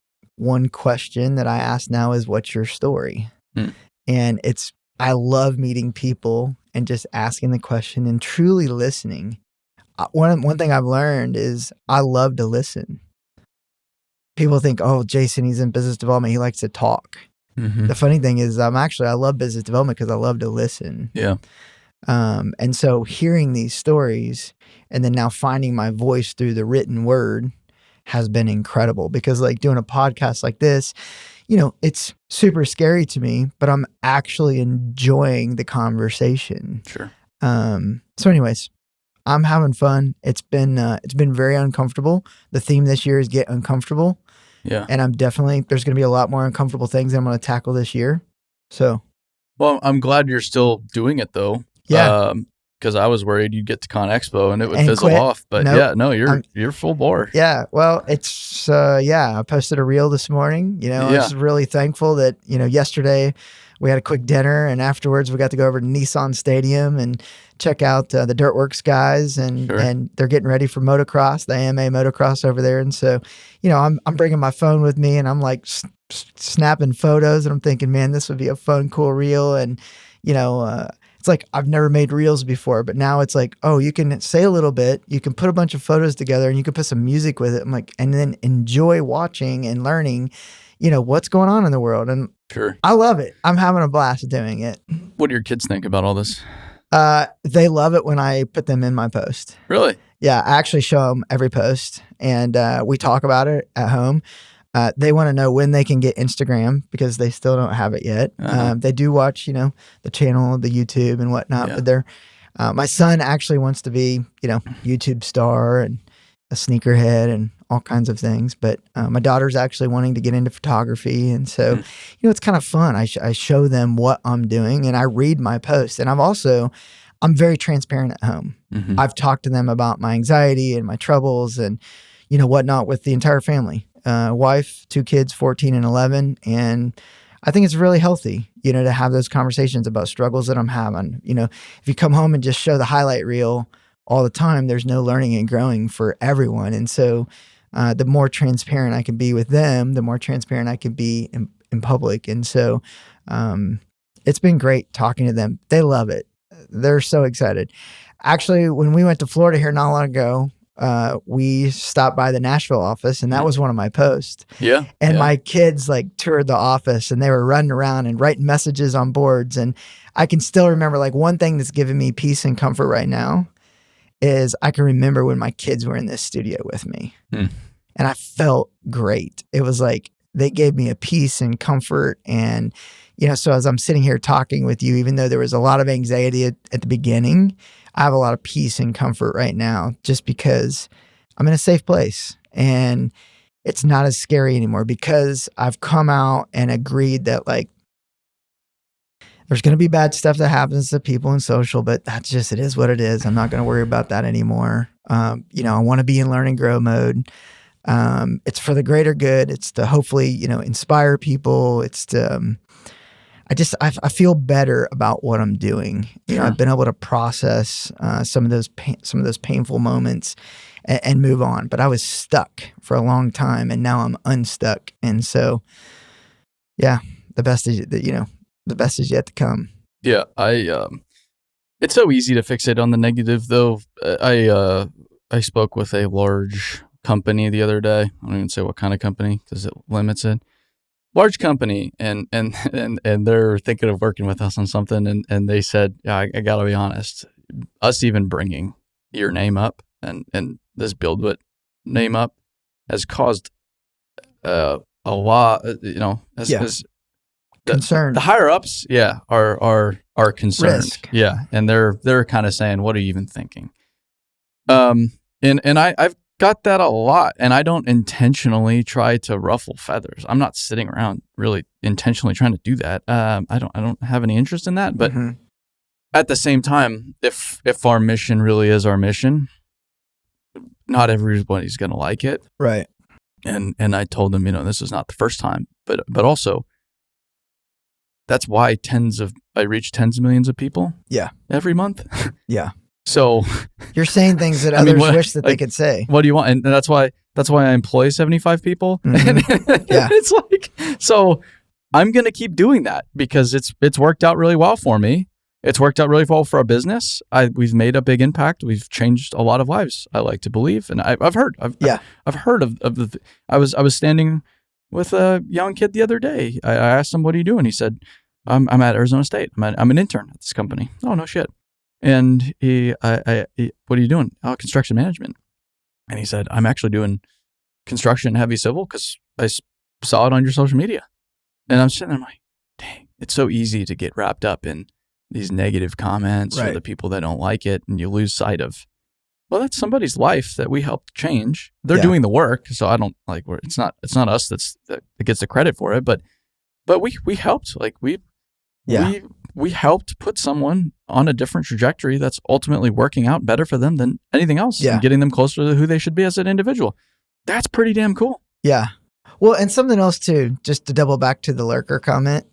question that I ask now is, what's your story? And I love meeting people and just asking the question and truly listening. One thing I've learned is I love to listen. People think, oh, Jason, he's in business development, he likes to talk. Mm-hmm. The funny thing is, I love business development because I love to listen. Yeah. And so hearing these stories and then now finding my voice through the written word has been incredible, because like doing a podcast like this, you know, it's super scary to me, but I'm actually enjoying the conversation. Sure. So anyways, I'm having fun. It's been very uncomfortable. The theme this year is get uncomfortable. Yeah. And there's going to be a lot more uncomfortable things that I'm going to tackle this year. So. Well, I'm glad you're still doing it though. Yeah. Because I was worried you'd get to Con Expo and it would fizzle quit. off. But nope. Yeah, no, you're full bore. Yeah. Well, it's, I posted a reel this morning. You know, I was really thankful that, you know, yesterday we had a quick dinner, and afterwards we got to go over to Nissan Stadium and check out the Dirtworks guys, and they're getting ready for motocross, the AMA motocross over there. And so, you know, I'm bringing my phone with me, and I'm like snapping photos, and I'm thinking, man, this would be a fun, cool reel. And, you know, it's like, I've never made reels before, but now it's like, oh, you can say a little bit, you can put a bunch of photos together and you can put some music with it. I'm like, and then enjoy watching and learning, what's going on in the world. And Sure. I love it. I'm having a blast doing it. What do your kids think about all this? They love it when I put them in my post. Really? Yeah, I actually show them every post, and we talk about it at home. They want to know when they can get Instagram because they still don't have it yet. They do watch, the channel, the YouTube and whatnot, but they're, my son actually wants to be, YouTube star and a sneakerhead and all kinds of things. But my daughter's actually wanting to get into photography. And so, it's kind of fun. I show them what I'm doing and I read my posts. And I'm very transparent at home. Mm-hmm. I've talked to them about my anxiety and my troubles and, whatnot with the entire family. Wife, 2 kids, 14 and 11. And I think it's really healthy, to have those conversations about struggles that I'm having. If you come home and just show the highlight reel all the time, there's no learning and growing for everyone. And so the more transparent I can be with them, the more transparent I can be in public. And so it's been great talking to them. They love it. They're so excited. Actually, when we went to Florida here not long ago, we stopped by the Nashville office, and that was one of my posts. Yeah. And my kids toured the office, and they were running around and writing messages on boards. And I can still remember one thing that's given me peace and comfort right now is I can remember when my kids were in this studio with me, and I felt great. It was like they gave me a peace and comfort. And, so as I'm sitting here talking with you, even though there was a lot of anxiety at the beginning, I have a lot of peace and comfort right now just because I'm in a safe place and it's not as scary anymore because I've come out and agreed that there's going to be bad stuff that happens to people in social, but it is what it is. I'm not going to worry about that anymore. I want to be in learn and grow mode. It's for the greater good. It's to hopefully, inspire people. It's to, I feel better about what I'm doing. I've been able to process some of those painful moments and move on. But I was stuck for a long time, and now I'm unstuck. And so, the best is yet to come. Yeah, it's so easy to fixate on the negative, though. I spoke with a large company the other day. I don't even say what kind of company because it limits it. Large company, and they're thinking of working with us on something, and they said, yeah, I gotta be honest, us even bringing your name up and this BuildWit name up has caused a lot, as concerned. The higher ups, are concerned. Risk. Yeah, and they're kind of saying, what are you even thinking? And I've got that a lot, and I don't intentionally try to ruffle feathers. I'm not sitting around really intentionally trying to do that. I don't have any interest in that. But at the same time, if our mission really is our mission, not everybody's going to like it, right? And I told them, this is not the first time, but also that's why I reach tens of millions of people. Yeah, every month. Yeah. So you're saying things that others wish that they could say. What do you want? And that's why I employ 75 people. Mm-hmm. Yeah. It's so I'm going to keep doing that because it's worked out really well for me. It's worked out really well for our business. We've made a big impact. We've changed a lot of lives, I like to believe. And I've heard of the, I was standing with a young kid the other day. I asked him, what are you doing? He said, I'm at Arizona State. I'm an intern at this company. Oh, no shit. And he, what are you doing? Oh, construction management. And he said, I'm actually doing construction heavy civil because I saw it on your social media. And I'm sitting there, I'm like, dang, it's so easy to get wrapped up in these negative comments or the people that don't like it. And you lose sight of, well, that's somebody's life that we helped change. They're doing the work. So I don't it's not us that gets the credit for it, but we helped, we helped put someone on a different trajectory that's ultimately working out better for them than anything else and getting them closer to who they should be as an individual. That's pretty damn cool. Yeah. Well, and something else too, just to double back to the lurker comment,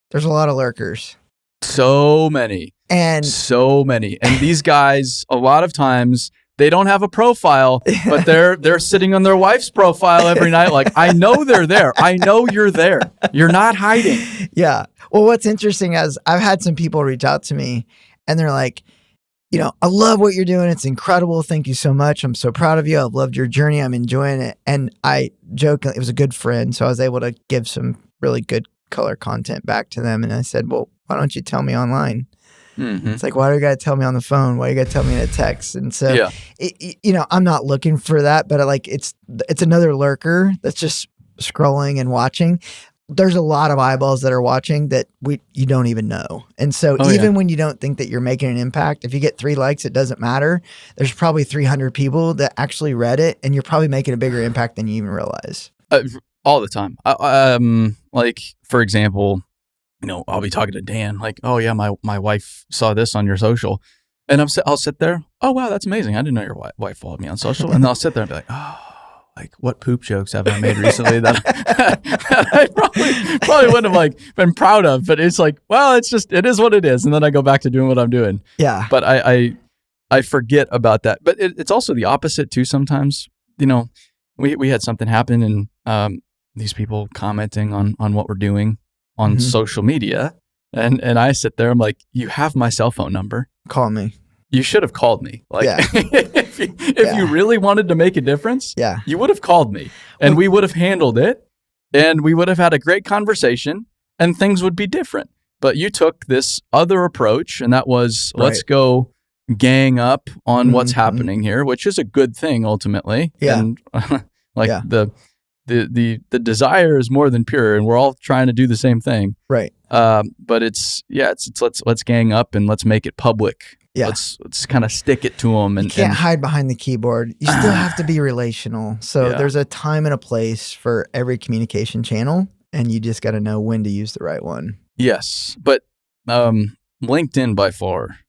there's a lot of lurkers. So many. And these guys, a lot of times, they don't have a profile, but they're sitting on their wife's profile every night. Like, I know they're there. I know you're there. You're not hiding. Yeah. Well, what's interesting is I've had some people reach out to me and they're like, I love what you're doing. It's incredible. Thank you so much. I'm so proud of you. I've loved your journey. I'm enjoying it. And I joked, it was a good friend. So I was able to give some really good color content back to them. And I said, well, why don't you tell me online? Mm-hmm. It's like, why do you got to tell me on the phone? Why do you got to tell me in a text? And so, I'm not looking for that, but it's another lurker that's just scrolling and watching. There's a lot of eyeballs that are watching that you don't even know. And so even when you don't think that you're making an impact, if you get 3 likes, it doesn't matter. There's probably 300 people that actually read it, and you're probably making a bigger impact than you even realize. All the time. Like, for example, I'll be talking to Dan, like, oh yeah, my wife saw this on your social. And I'll sit there, oh wow, that's amazing. I didn't know your wife followed me on social. And then I'll sit there and be like, oh, like, what poop jokes have I made recently that I probably wouldn't have been proud of, but it's like, well, it is what it is. And then I go back to doing what I'm doing. Yeah. But I forget about that. But it's also the opposite too. Sometimes, we had something happen and these people commenting on what we're doing on social media. And I sit there, I'm like, you have my cell phone number. Call me. You should have called me. If you really wanted to make a difference, you would have called me and we would have handled it and we would have had a great conversation and things would be different. But you took this other approach, and that was, let's go gang up on what's happening here, which is a good thing ultimately. Yeah. And the desire is more than pure, and we're all trying to do the same thing. Right. But it's let's gang up and let's make it public. Yeah. Let's kind of stick it to them. And you can't hide behind the keyboard. You still have to be relational. So there's a time and a place for every communication channel, and you just got to know when to use the right one. Yes. But LinkedIn by far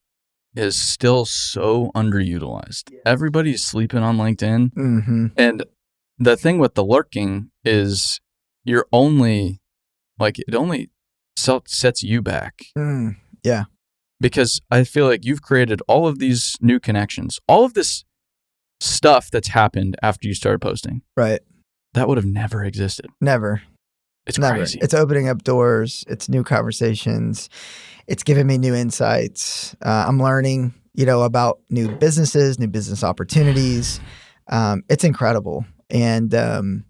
is still so underutilized. Yeah. Everybody's sleeping on LinkedIn. Mm-hmm. And the thing with the lurking is it only sets you back. Yeah. Because I feel like you've created all of these new connections, all of this stuff that's happened after you started posting. Right. That would have never existed. Never. It's crazy. It's opening up doors. It's new conversations. It's giving me new insights. I'm learning, about new businesses, new business opportunities. It's incredible. And I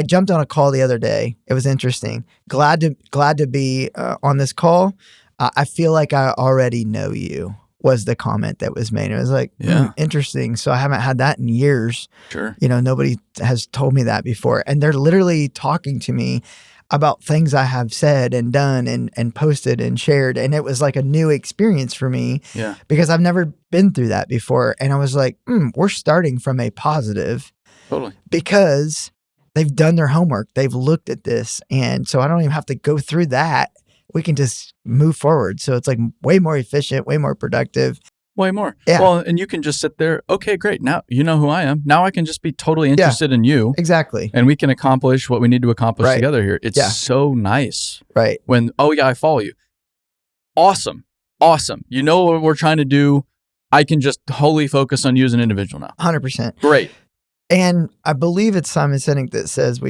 jumped on a call the other day. It was interesting. Glad to be on this call. I feel like I already know you, was the comment that was made. It was like, interesting. So I haven't had that in years. Sure. Nobody has told me that before. And they're literally talking to me about things I have said and done and posted and shared. And it was like a new experience for me because I've never been through that before. And I was like, we're starting from a positive. Totally. Because they've done their homework. They've looked at this. And so I don't even have to go through that. We can just move forward. So it's like way more efficient, way more productive. Way more. Yeah. Well, and you can just sit there. Okay, great. Now you know who I am. Now I can just be totally interested in you. Exactly. And we can accomplish what we need to accomplish together here. It's so nice. Right. When, I follow you. Awesome. You know what we're trying to do. I can just wholly focus on you as an individual now. 100%. Great. And I believe it's Simon Sinek that says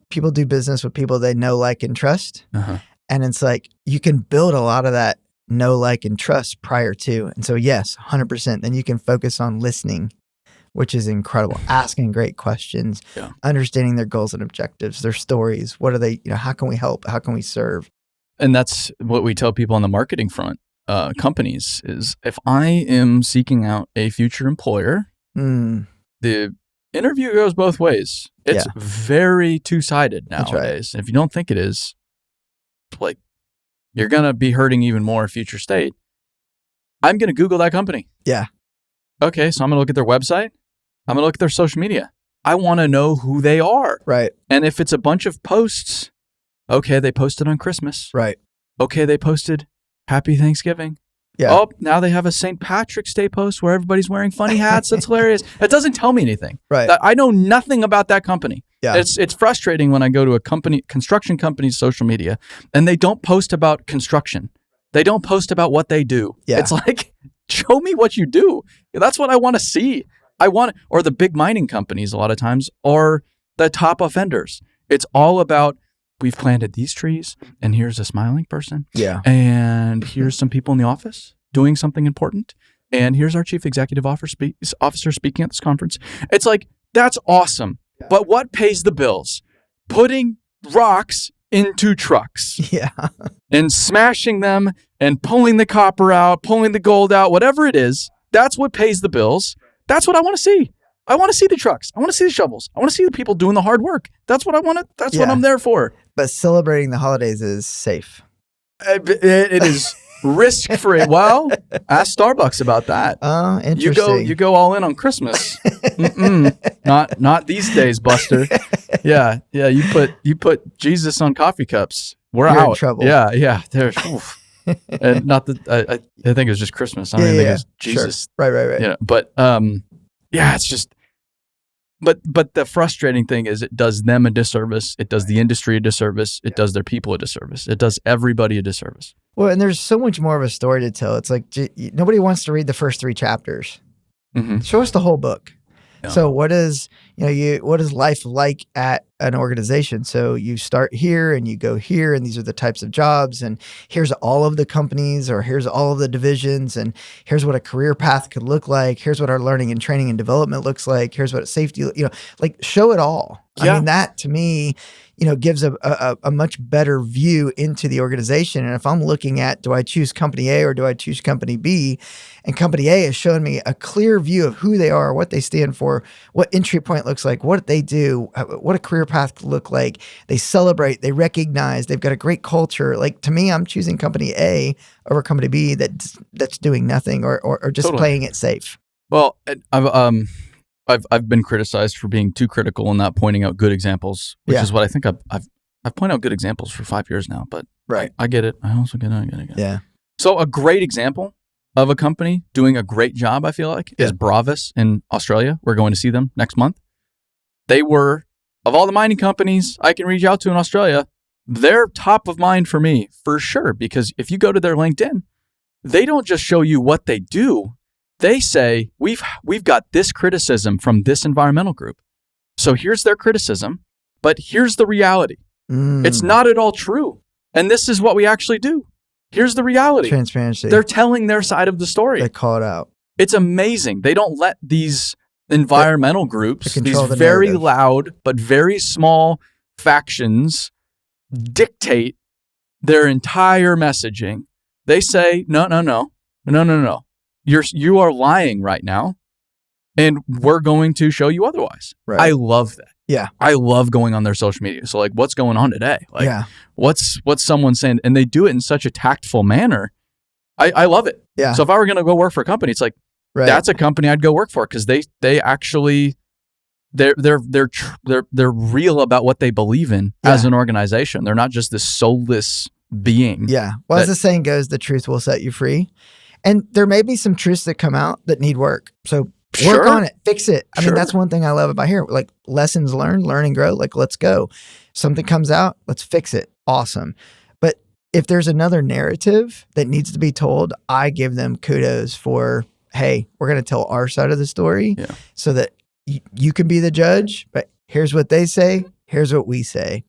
people do business with people they know, like, and trust. Uh-huh. And it's like, you can build a lot of that know, like, and trust prior to. And so, yes, 100%. Then you can focus on listening, which is incredible. Asking great questions, understanding their goals and objectives, their stories. What are they, how can we help? How can we serve? And that's what we tell people on the marketing front, companies, is if I am seeking out a future employer, the interview goes both ways. It's very two-sided nowadays. That's right. If you don't think it is, like, you're going to be hurting even more future state. I'm going to Google that company. Yeah. Okay, so I'm going to look at their website. I'm going to look at their social media. I want to know who they are. Right. And if it's a bunch of posts, okay, they posted on Christmas. Right. Okay, they posted Happy Thanksgiving. Yeah. Oh, now they have a St. Patrick's Day post where everybody's wearing funny hats. That's hilarious. That doesn't tell me anything. Right. I know nothing about that company. Yeah. It's frustrating when I go to a construction company's social media and they don't post about construction. They don't post about what they do. Yeah. It's like, show me what you do. That's what I want to see. Or the big mining companies a lot of times are the top offenders. It's all about we've planted these trees, and here's a smiling person. Yeah. And here's some people in the office doing something important. And here's our chief executive officer speaking at this conference. It's like, that's awesome. But what pays the bills? Putting rocks into trucks. Yeah. And smashing them and pulling the copper out, pulling the gold out, whatever it is. That's what pays the bills. That's what I want to see. I want to see the trucks. I want to see the shovels. I want to see the people doing the hard work. That's what I want to, that's what I'm there for. But celebrating the holidays is safe. It is risk free. Well, ask Starbucks about that. Oh, interesting. You go all in on Christmas. Not these days, Buster. Yeah. You put Jesus on coffee cups. You're out. In trouble. Yeah. There's and not that I think it was just Christmas. I don't even think it was Jesus. Sure. Right. Yeah, but it's just. But the frustrating thing is it does them a disservice. It does the industry a disservice. It does their people a disservice. It does everybody a disservice. Well, and there's so much more of a story to tell. It's like nobody wants to read the first 3 chapters. Mm-hmm. Show us the whole book. Yeah. So what is life like at an organization? So you start here and you go here, and these are the types of jobs, and here's all of the companies, or here's all of the divisions, and here's what a career path could look like. Here's what our learning and training and development looks like. Here's what safety, like show it all. Yeah. I mean, that to me, gives a much better view into the organization. And if I'm looking at, do I choose company A or do I choose company B? And company A is showing me a clear view of who they are, what they stand for, what entry point looks like, what they do, what a career path could look like. They celebrate, they recognize, they've got a great culture. Like, to me, I'm choosing company A over company B that's doing nothing or just totally playing it safe. Well, I've been criticized for being too critical and not pointing out good examples, which is what I think I've pointed out good examples for 5 years now. But right, I get it. I also get it. Yeah. So a great example of a company doing a great job, I feel like, is Bravis in Australia. We're going to see them next month. They were, of all the mining companies I can reach out to in Australia, they're top of mind for me for sure. Because if you go to their LinkedIn, they don't just show you what they do. They say, we've got this criticism from this environmental group. So here's their criticism, but here's the reality. It's not at all true. And this is what we actually do. Here's the reality. Transparency. They're telling their side of the story. They call it out. It's amazing. They don't let these environmental groups, these very narrative. loud but very small factions, dictate their entire messaging. They say, no. You are lying right now, and we're going to show you otherwise. Right. I love that. Yeah. I love going on their social media. So like, what's going on today? Like, what's someone saying? And they do it in such a tactful manner. I love it. Yeah. So if I were going to go work for a company, it's like, that's a company I'd go work for, because they actually they're real about what they believe in as an organization. They're not just this soulless being. Yeah. Well, as the saying goes, the truth will set you free. And there may be some truths that come out that need work. So work on it, fix it. I mean, that's one thing I love about here. Like, lessons learned, learn and grow. Like, let's go. Something comes out, let's fix it. Awesome. But if there's another narrative that needs to be told, I give them kudos for, hey, we're going to tell our side of the story so that you can be the judge. But here's what they say. Here's what we say.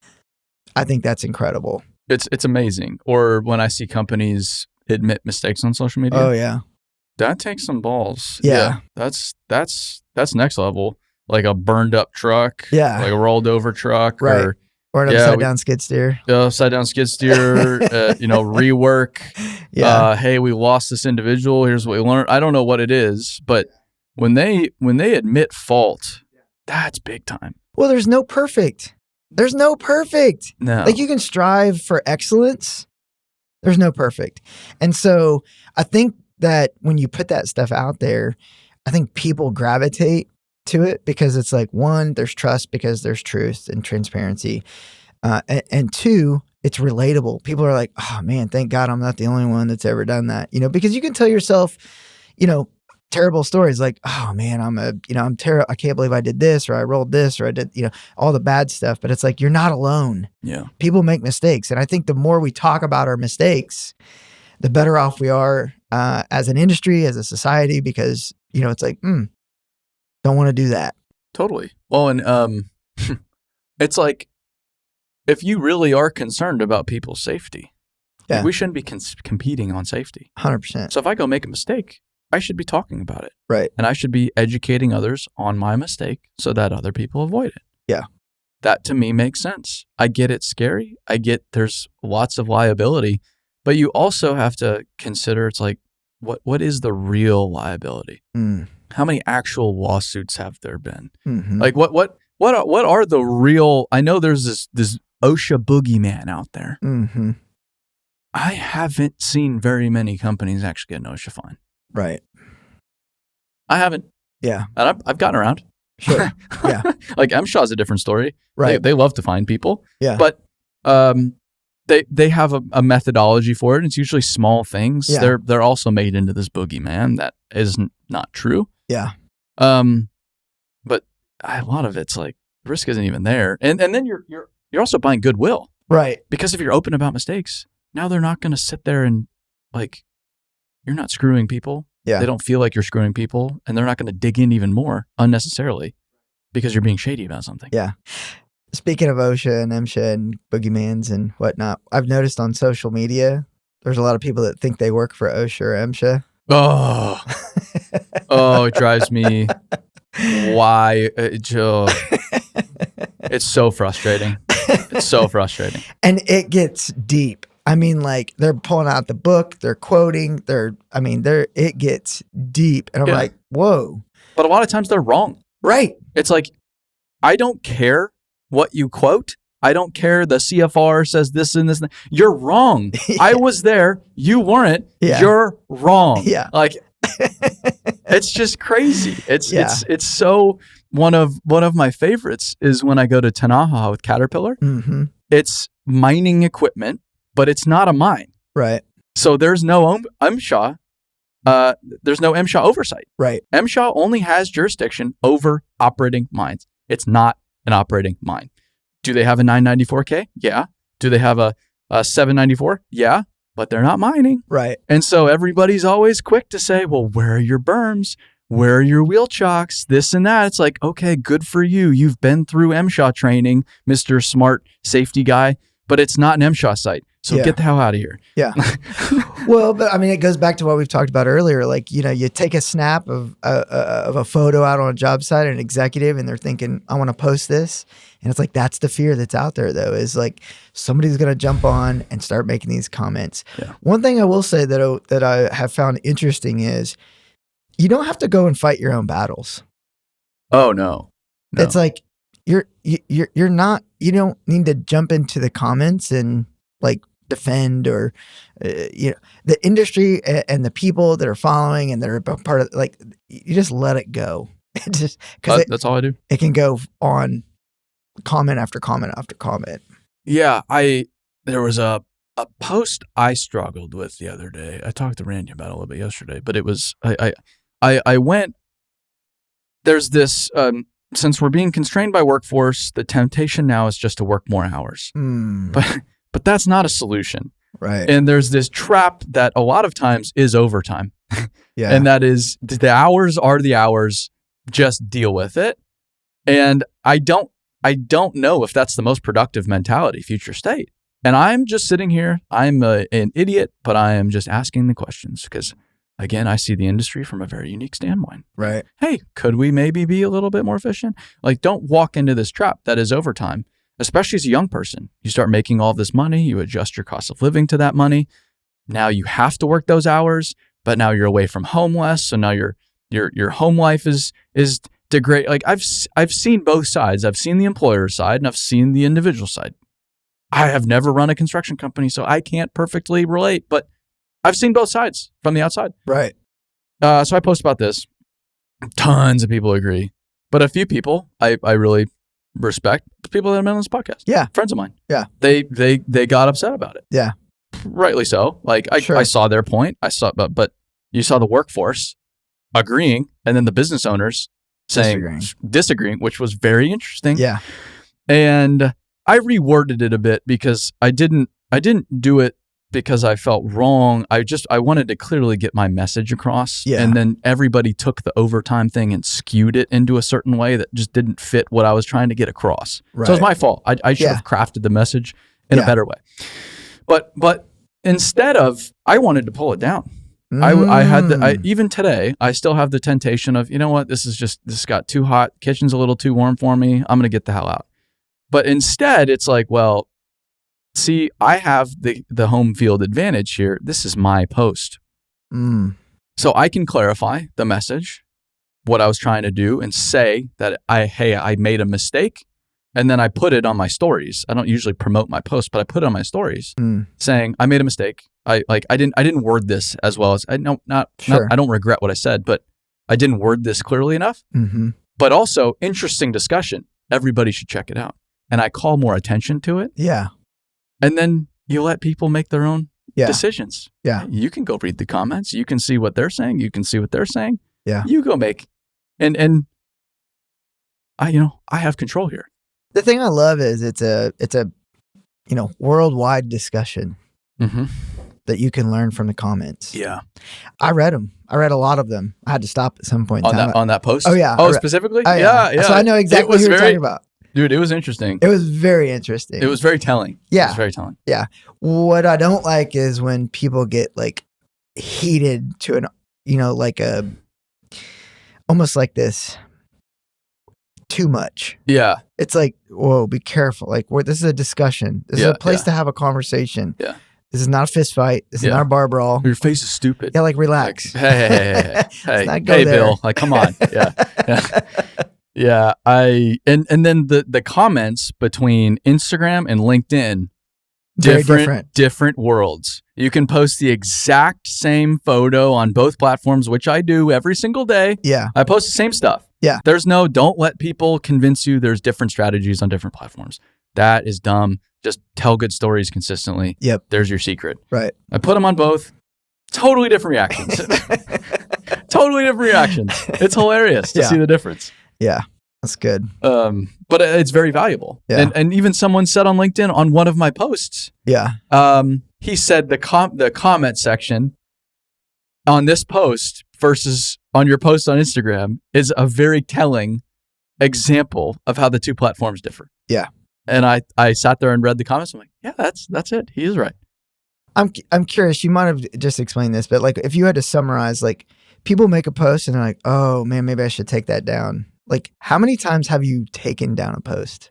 I think that's incredible. It's amazing. Or when I see companies admit mistakes on social media. Oh yeah. That takes some balls. Yeah. That's next level. Like a burned up truck. Yeah. Like a rolled over truck. Right. Or an upside down skid steer. Upside down skid steer, rework. Yeah. Hey, we lost this individual. Here's what we learned. I don't know what it is, but when they admit fault, that's big time. Well, there's no perfect. No. Like, you can strive for excellence. There's no perfect. And so I think that when you put that stuff out there, I think people gravitate to it because it's like, one, there's trust because there's truth and transparency. And two, it's relatable. People are like, oh man, thank God I'm not the only one that's ever done that. Because you can tell yourself, terrible stories like, oh man, I'm terrible. I can't believe I did this, or I rolled this, or I did, all the bad stuff. But it's like, you're not alone. Yeah. People make mistakes. And I think the more we talk about our mistakes, the better off we are as an industry, as a society, because, it's like, don't want to do that. Totally. Well, and it's like if you really are concerned about people's safety, Yeah. we shouldn't be competing on safety. 100%. So if I go make a mistake, I should be talking about it. Right. And I should be educating others on my mistake so that other people avoid it. Yeah. That to me makes sense. I get it's scary. I get there's lots of liability, but you also have to consider it's like, what is the real liability? How many actual lawsuits have there been? Mm-hmm. Like what are the real? I know there's this OSHA boogeyman out there. Mm-hmm. I haven't seen very many companies actually get an OSHA fine. Right. I haven't. Yeah. And I've gotten around. Sure. Yeah. Like MSHA's a different story. Right. They love to find people. Yeah. But they have a methodology for it. And it's usually small things. Yeah. They're also made into this boogeyman that is not true. Yeah. But a lot of it's like risk isn't even there. And then you're also buying goodwill. Right. Because if you're open about mistakes, now they're not going to sit there and like, you're not screwing people. Yeah. They don't feel like you're screwing people, and they're not going to dig in even more unnecessarily because you're being shady about something. Yeah. Speaking of OSHA and MSHA and boogeymans and whatnot, I've noticed on social media, there's a lot of people that think they work for OSHA or MSHA. Oh, it drives me. Why? It's so frustrating. It's so frustrating. And it gets deep. I mean, like they're pulling out the book, they're quoting, it gets deep. And I'm like, whoa. But a lot of times they're wrong. Right. It's like, I don't care what you quote. I don't care. The CFR says this and this. You're wrong. Yeah. I was there. You weren't. Yeah. You're wrong. Yeah. Like, it's just crazy. It's so one of my favorites is when I go to Tanaha with Caterpillar. Mm-hmm. It's mining equipment, but it's not a mine. Right. So there's no MSHA. There's no MSHA oversight. Right. MSHA only has jurisdiction over operating mines. It's not an operating mine. Do they have a 994K? Yeah. Do they have a 794? Yeah. But they're not mining. Right. And so everybody's always quick to say, well, where are your berms? Where are your wheel chocks? This and that. It's like, okay, good for you. You've been through MSHA training, Mr. Smart Safety Guy, but it's not an MSHA site. So get the hell out of here. Yeah. Well, but I mean, it goes back to what we've talked about earlier. Like, you know, you take a snap of a photo out on a job site, an executive, and they're thinking, I want to post this. And it's like, that's the fear that's out there, though, is like somebody's going to jump on and start making these comments. Yeah. One thing I will say that I have found interesting is you don't have to go and fight your own battles. Oh, no. It's like, you're not, you don't need to jump into the comments and like defend or, you know, the industry and the people that are following and that are part of, like, you just let it go. It just, because that's all I do. It can go on comment after comment after comment. Yeah. There was a post I struggled with the other day. I talked to Randy about it a little bit yesterday, but it was, I went, there's this, since we're being constrained by workforce, the temptation now is just to work more hours. But that's not a solution. Right. And there's this trap that a lot of times is overtime. Yeah. And that is the hours are the hours, just deal with it. And I don't know if that's the most productive mentality, future state. And I'm just sitting here, I'm an idiot, but I am just asking the questions because, again, I see the industry from a very unique standpoint. Right. Hey, could we maybe be a little bit more efficient? Like, don't walk into this trap that is overtime, especially as a young person. You start making all this money, you adjust your cost of living to that money. Now you have to work those hours, but now you're away from home less. So now your home life is degrade. Like I've seen both sides. I've seen the employer side and I've seen the individual side. I have never run a construction company, so I can't perfectly relate, but I've seen both sides from the outside. Right. So I post about this. Tons of people agree, but a few people I really respect, the people that have been on this podcast. Yeah. Friends of mine. Yeah. They got upset about it. Yeah. Rightly so. Like I saw their point. But you saw the workforce agreeing and then the business owners saying disagreeing, which was very interesting. Yeah. And I reworded it a bit because I didn't do it because I felt wrong. I wanted to clearly get my message across. Yeah. And then everybody took the overtime thing and skewed it into a certain way that just didn't fit what I was trying to get across. Right. So it was my fault. I should have crafted the message in a better way. But instead of, I wanted to pull it down. I had even today, I still have the temptation of, you know what, this got too hot. Kitchen's a little too warm for me. I'm going to get the hell out. But instead, it's like, well, see, I have the home field advantage here. This is my post. So I can clarify the message, what I was trying to do, and say that I made a mistake. And then I put it on my stories. I don't usually promote my posts, but I put it on my stories saying I made a mistake. I didn't word this as well as I don't regret what I said, but I didn't word this clearly enough. But also, interesting discussion. Everybody should check it out. And I call more attention to it. Yeah. And then you let people make their own decisions. Yeah. You can go read the comments. You can see what they're saying. You can see what they're saying. Yeah. You go make. And I have control here. The thing I love is it's a worldwide discussion that you can learn from the comments. Yeah. I read them. I read a lot of them. I had to stop at some point in time. On that post? Oh, yeah. Oh, specifically? Oh, yeah. So I know exactly what you're talking about. Dude, it was interesting. It was very interesting. It was very telling. Yeah. It was very telling. Yeah. What I don't like is when people get like heated to an, almost like this too much. Yeah. It's like, whoa, be careful. Like, this is a discussion. This is a place to have a conversation. Yeah. This is not a fist fight. This is not a bar brawl. Your face is stupid. Yeah, like relax. Like, hey, Bill. Like, come on. Yeah. Yeah. And then the comments between Instagram and LinkedIn, different worlds. You can post the exact same photo on both platforms, which I do every single day. Yeah. I post the same stuff. Yeah. Don't let people convince you there's different strategies on different platforms. That is dumb. Just tell good stories consistently. Yep. There's your secret. Right. I put them on both. Totally different reactions. Totally different reactions. It's hilarious to see the difference. Yeah. That's good. But it's very valuable. Yeah. And even someone said on LinkedIn on one of my posts. Yeah. He said the comment section on this post versus on your post on Instagram is a very telling example of how the two platforms differ. Yeah. And I sat there and read the comments. I'm like, yeah, that's it. He is right. I'm curious. You might have just explained this, but like, if you had to summarize, like, people make a post and they're like, oh man, maybe I should take that down. Like, how many times have you taken down a post?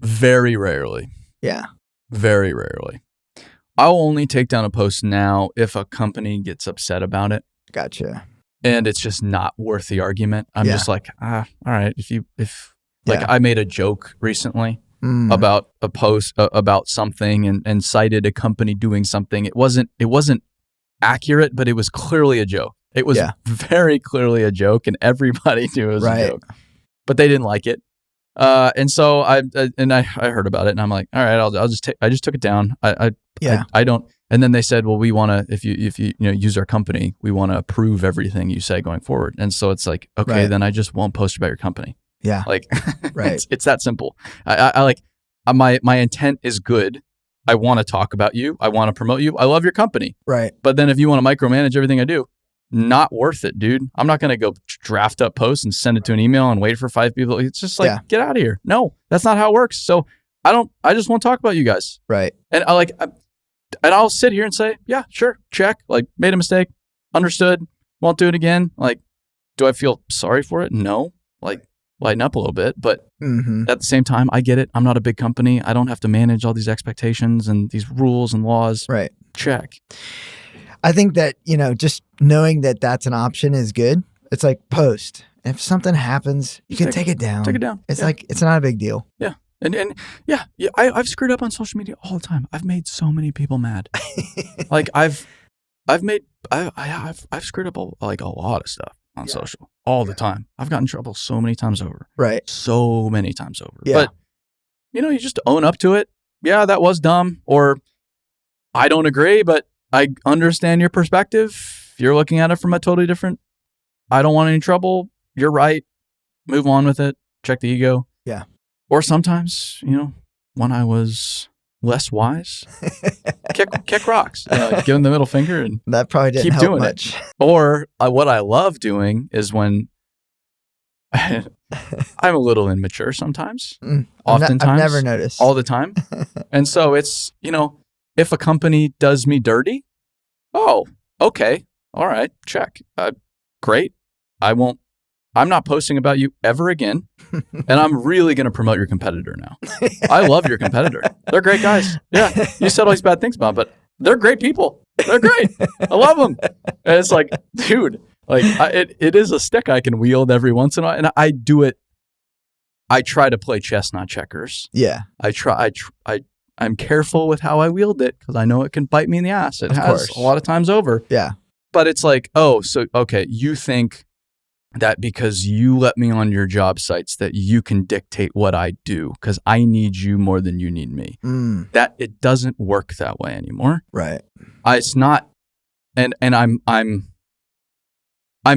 Very rarely. Yeah. Very rarely. I'll only take down a post now if a company gets upset about it. Gotcha. And it's just not worth the argument. I'm just like, all right. I made a joke recently about a post about something and cited a company doing something. It wasn't accurate, but it was clearly a joke. It was very clearly a joke, and everybody knew it was a joke, but they didn't like it. And so I heard about it, and I'm like, all right, I just took it down. I don't. And then they said, well, we want to, if you use our company, we want to approve everything you say going forward. And so it's like, okay, then I just won't post about your company. Yeah. Like, it's that simple. My intent is good. I want to talk about you. I want to promote you. I love your company. Right. But then if you want to micromanage everything I do, not worth it, dude. I'm not going to go draft up posts and send it to an email and wait for 5 people. It's just like, get out of here. No, that's not how it works. So I just want to talk about you guys. Right. And I'll sit here and say, yeah, sure. Check. Like, made a mistake. Understood. Won't do it again. Like, do I feel sorry for it? No. Like, lighten up a little bit. But at the same time, I get it. I'm not a big company. I don't have to manage all these expectations and these rules and laws. Right. Check. I think that, just knowing that that's an option is good. It's like post. If something happens, you can take it down. Take it down. It's like, it's not a big deal. Yeah. And I've screwed up on social media all the time. I've made so many people mad. Like I've screwed up a lot of stuff on social all the time. I've gotten in trouble so many times over. Right. So many times over. Yeah. But you just own up to it. Yeah, that was dumb. Or I don't agree, but I understand your perspective. You're looking at it from a totally different. I don't want any trouble. You're right. Move on with it. Check the ego. Yeah. Or sometimes, when I was less wise, kick rocks. Like, give them the middle finger and that probably didn't keep help doing much. it. Or what I love doing is when I'm a little immature sometimes, oftentimes, I've never noticed. all the time. And so it's, if a company does me dirty, oh, okay, all right, check. Great. I'm not posting about you ever again. And I'm really going to promote your competitor now. I love your competitor. They're great guys. Yeah. You said all these bad things about them, but they're great people. They're great. I love them. And it's like, dude, like it is a stick I can wield every once in a while. And I do it. I try to play chess, not checkers. Yeah. I'm careful with how I wield it because I know it can bite me in the ass. It Of has course. a lot of times over. Yeah. But it's like, oh, so, okay, you think that because you let me on your job sites that you can dictate what I do because I need you more than you need me. That it doesn't work that way anymore. Right. It's not, and I'm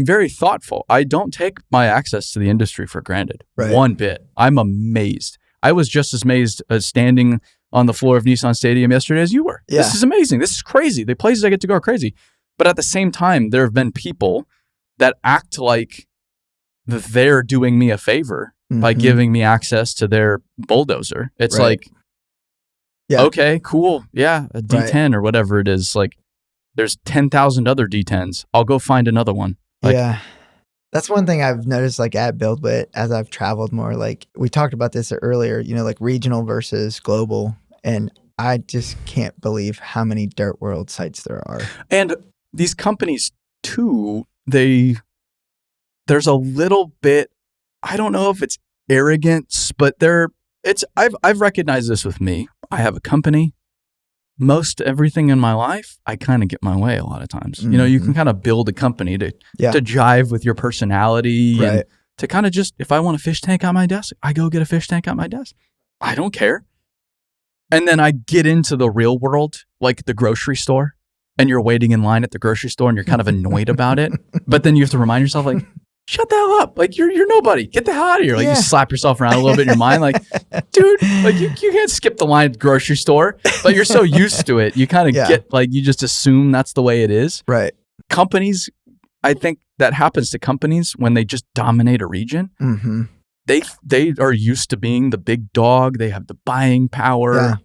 very thoughtful. I don't take my access to the industry for granted. Right. One bit. I'm amazed. I was just as amazed as standing on the floor of Nissan Stadium yesterday as you were. Yeah. This is amazing. This is crazy. The places I get to go are crazy. But at the same time, there have been people that act like they're doing me a favor by giving me access to their bulldozer. It's like, okay, cool. Yeah, a D10 or whatever it is. Like, there's 10,000 other D10s. I'll go find another one. Like, yeah. That's one thing I've noticed, like at BuildWit, as I've traveled more. Like we talked about this earlier, like regional versus global. And I just can't believe how many Dirt World sites there are. And these companies too, there's a little bit, I don't know if it's arrogance, but I've recognized this with me. I have a company. Most everything in my life, I kind of get my way a lot of times. You can kind of build a company to jive with your personality and to kind of just, if I want a fish tank on my desk, I go get a fish tank on my desk. I don't care. And then I get into the real world, like the grocery store, and you're waiting in line at the grocery store and you're kind of annoyed about it. But then you have to remind yourself, like, shut the hell up. Like, you're nobody. Get the hell out of here. Like, you slap yourself around a little bit in your mind. Like, dude, like, you can't skip the line at the grocery store, but you're so used to it. You kind of get, like, you just assume that's the way it is. Right. Companies, I think that happens to companies when they just dominate a region. Mm-hmm. They are used to being the big dog. They have the buying power. Yeah.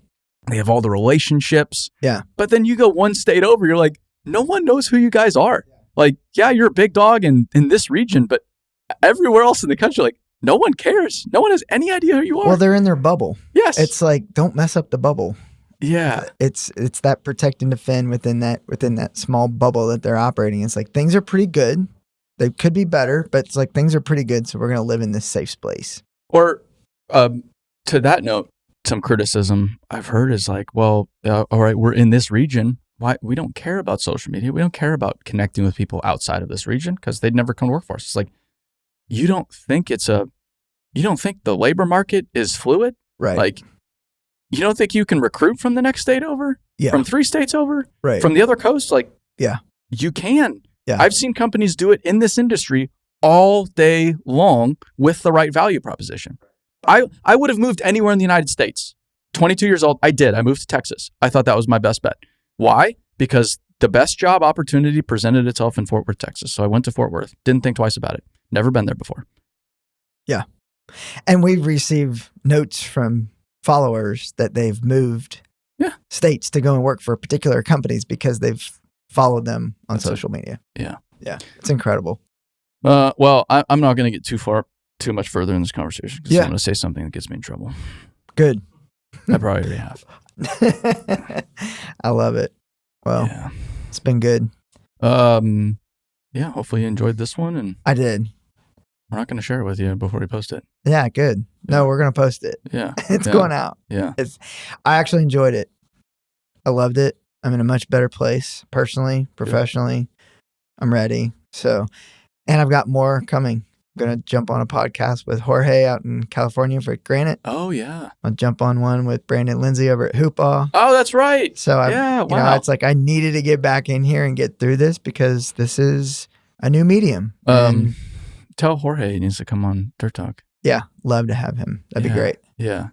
They have all the relationships. Yeah. But then you go one state over, you're like, no one knows who you guys are. Like, yeah, you're a big dog in this region, but everywhere else in the country, like, no one cares. No one has any idea who you are. Well, they're in their bubble. Yes. It's like, don't mess up the bubble. Yeah. It's that protect and defend within that small bubble that they're operating. It's like, things are pretty good. They could be better, but it's like, things are pretty good. So we're going to live in this safe space. Or to that note, some criticism I've heard is like, well, all right, we're in this region. Why we don't care about social media? We don't care about connecting with people outside of this region because they'd never come to work for us. It's like, you don't think the labor market is fluid? Right. Like, you don't think you can recruit from the next state over? Yeah. From 3 states over? Right. From the other coast? Like, yeah. You can. Yeah. I've seen companies do it in this industry all day long with the right value proposition. I would have moved anywhere in the United States. 22 years old, I did. I moved to Texas. I thought that was my best bet. Why? Because the best job opportunity presented itself in Fort Worth, Texas. So I went to Fort Worth. Didn't think twice about it. Never been there before. Yeah. And we've received notes from followers that they've moved states to go and work for particular companies because they've followed them on social media. Yeah. Yeah. It's incredible. Well, I'm not going to get too much further in this conversation because I'm going to say something that gets me in trouble. Good. I probably already have. I love it. Well, It's been good. Yeah, hopefully you enjoyed this one. And I did. We're not going to share it with you before we post it. Yeah, good. No, we're going to post it. Yeah. It's going out. Yeah. I actually enjoyed it. I loved it. I'm in a much better place personally, professionally. I'm ready. So, and I've got more coming. I'm going to jump on a podcast with Jorge out in California for Granite. Oh, yeah. I'll jump on one with Brandon Lindsay over at Hoopah. Oh, that's right. So, it's like I needed to get back in here and get through this because this is a new medium. Tell Jorge he needs to come on Dirt Talk. Yeah, love to have him. That'd be great. Yeah.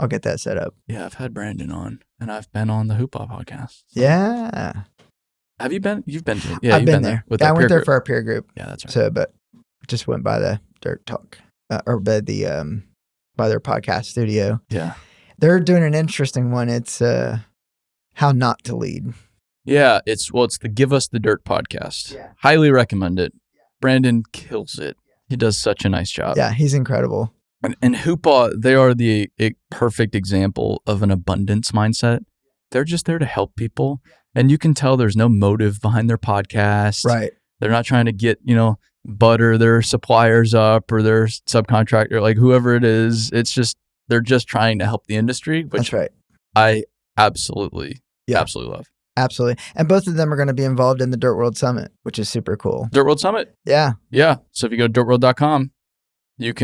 I'll get that set up. Yeah, I've had Brandon on, and I've been on the Hoopah podcast. Yeah. Have you been? You've been to it. Yeah, I've you've been there. with I that went peer there group. for our peer group. Yeah, that's right. So, but just went by the Dirt Talk or by their podcast studio. Yeah. They're doing an interesting one. It's how not to lead. Yeah, it's the Give Us the Dirt podcast. Yeah. Highly recommend it. Brandon kills it. He does such a nice job. Yeah, he's incredible. And Hoopah, they are the perfect example of an abundance mindset. They're just there to help people. And you can tell there's no motive behind their podcast. Right. They're not trying to get, butter their suppliers up or their subcontractor, like whoever it is. It's just, they're just trying to help the industry, which That's right. I absolutely love. Absolutely. And both of them are going to be involved in the Dirt World Summit, which is super cool. Dirt World Summit. Yeah. Yeah. So if you go to dirtworld.com, you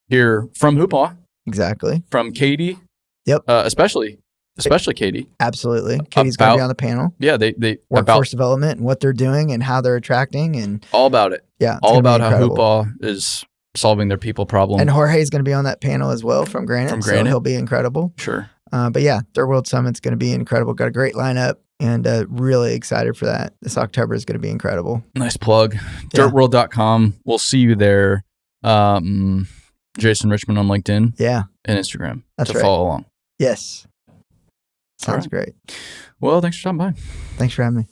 hear from Hoopah, Exactly. from Katie. Yep. Especially Katie. Absolutely. Katie's going to be on the panel. Yeah. They workforce development and what they're doing and how they're attracting and all about it. Yeah. All about how Hoopah is solving their people problem. And Jorge's going to be on that panel as well from Granite. So he'll be incredible. Sure. But yeah, Dirt World Summit's going to be incredible. Got a great lineup and really excited for that. This October is going to be incredible. Nice plug. Dirtworld.com. We'll see you there. Jason Richmond on LinkedIn. Yeah. And Instagram. That's to right. follow along. Yes. Sounds great. Well, thanks for stopping by. Thanks for having me.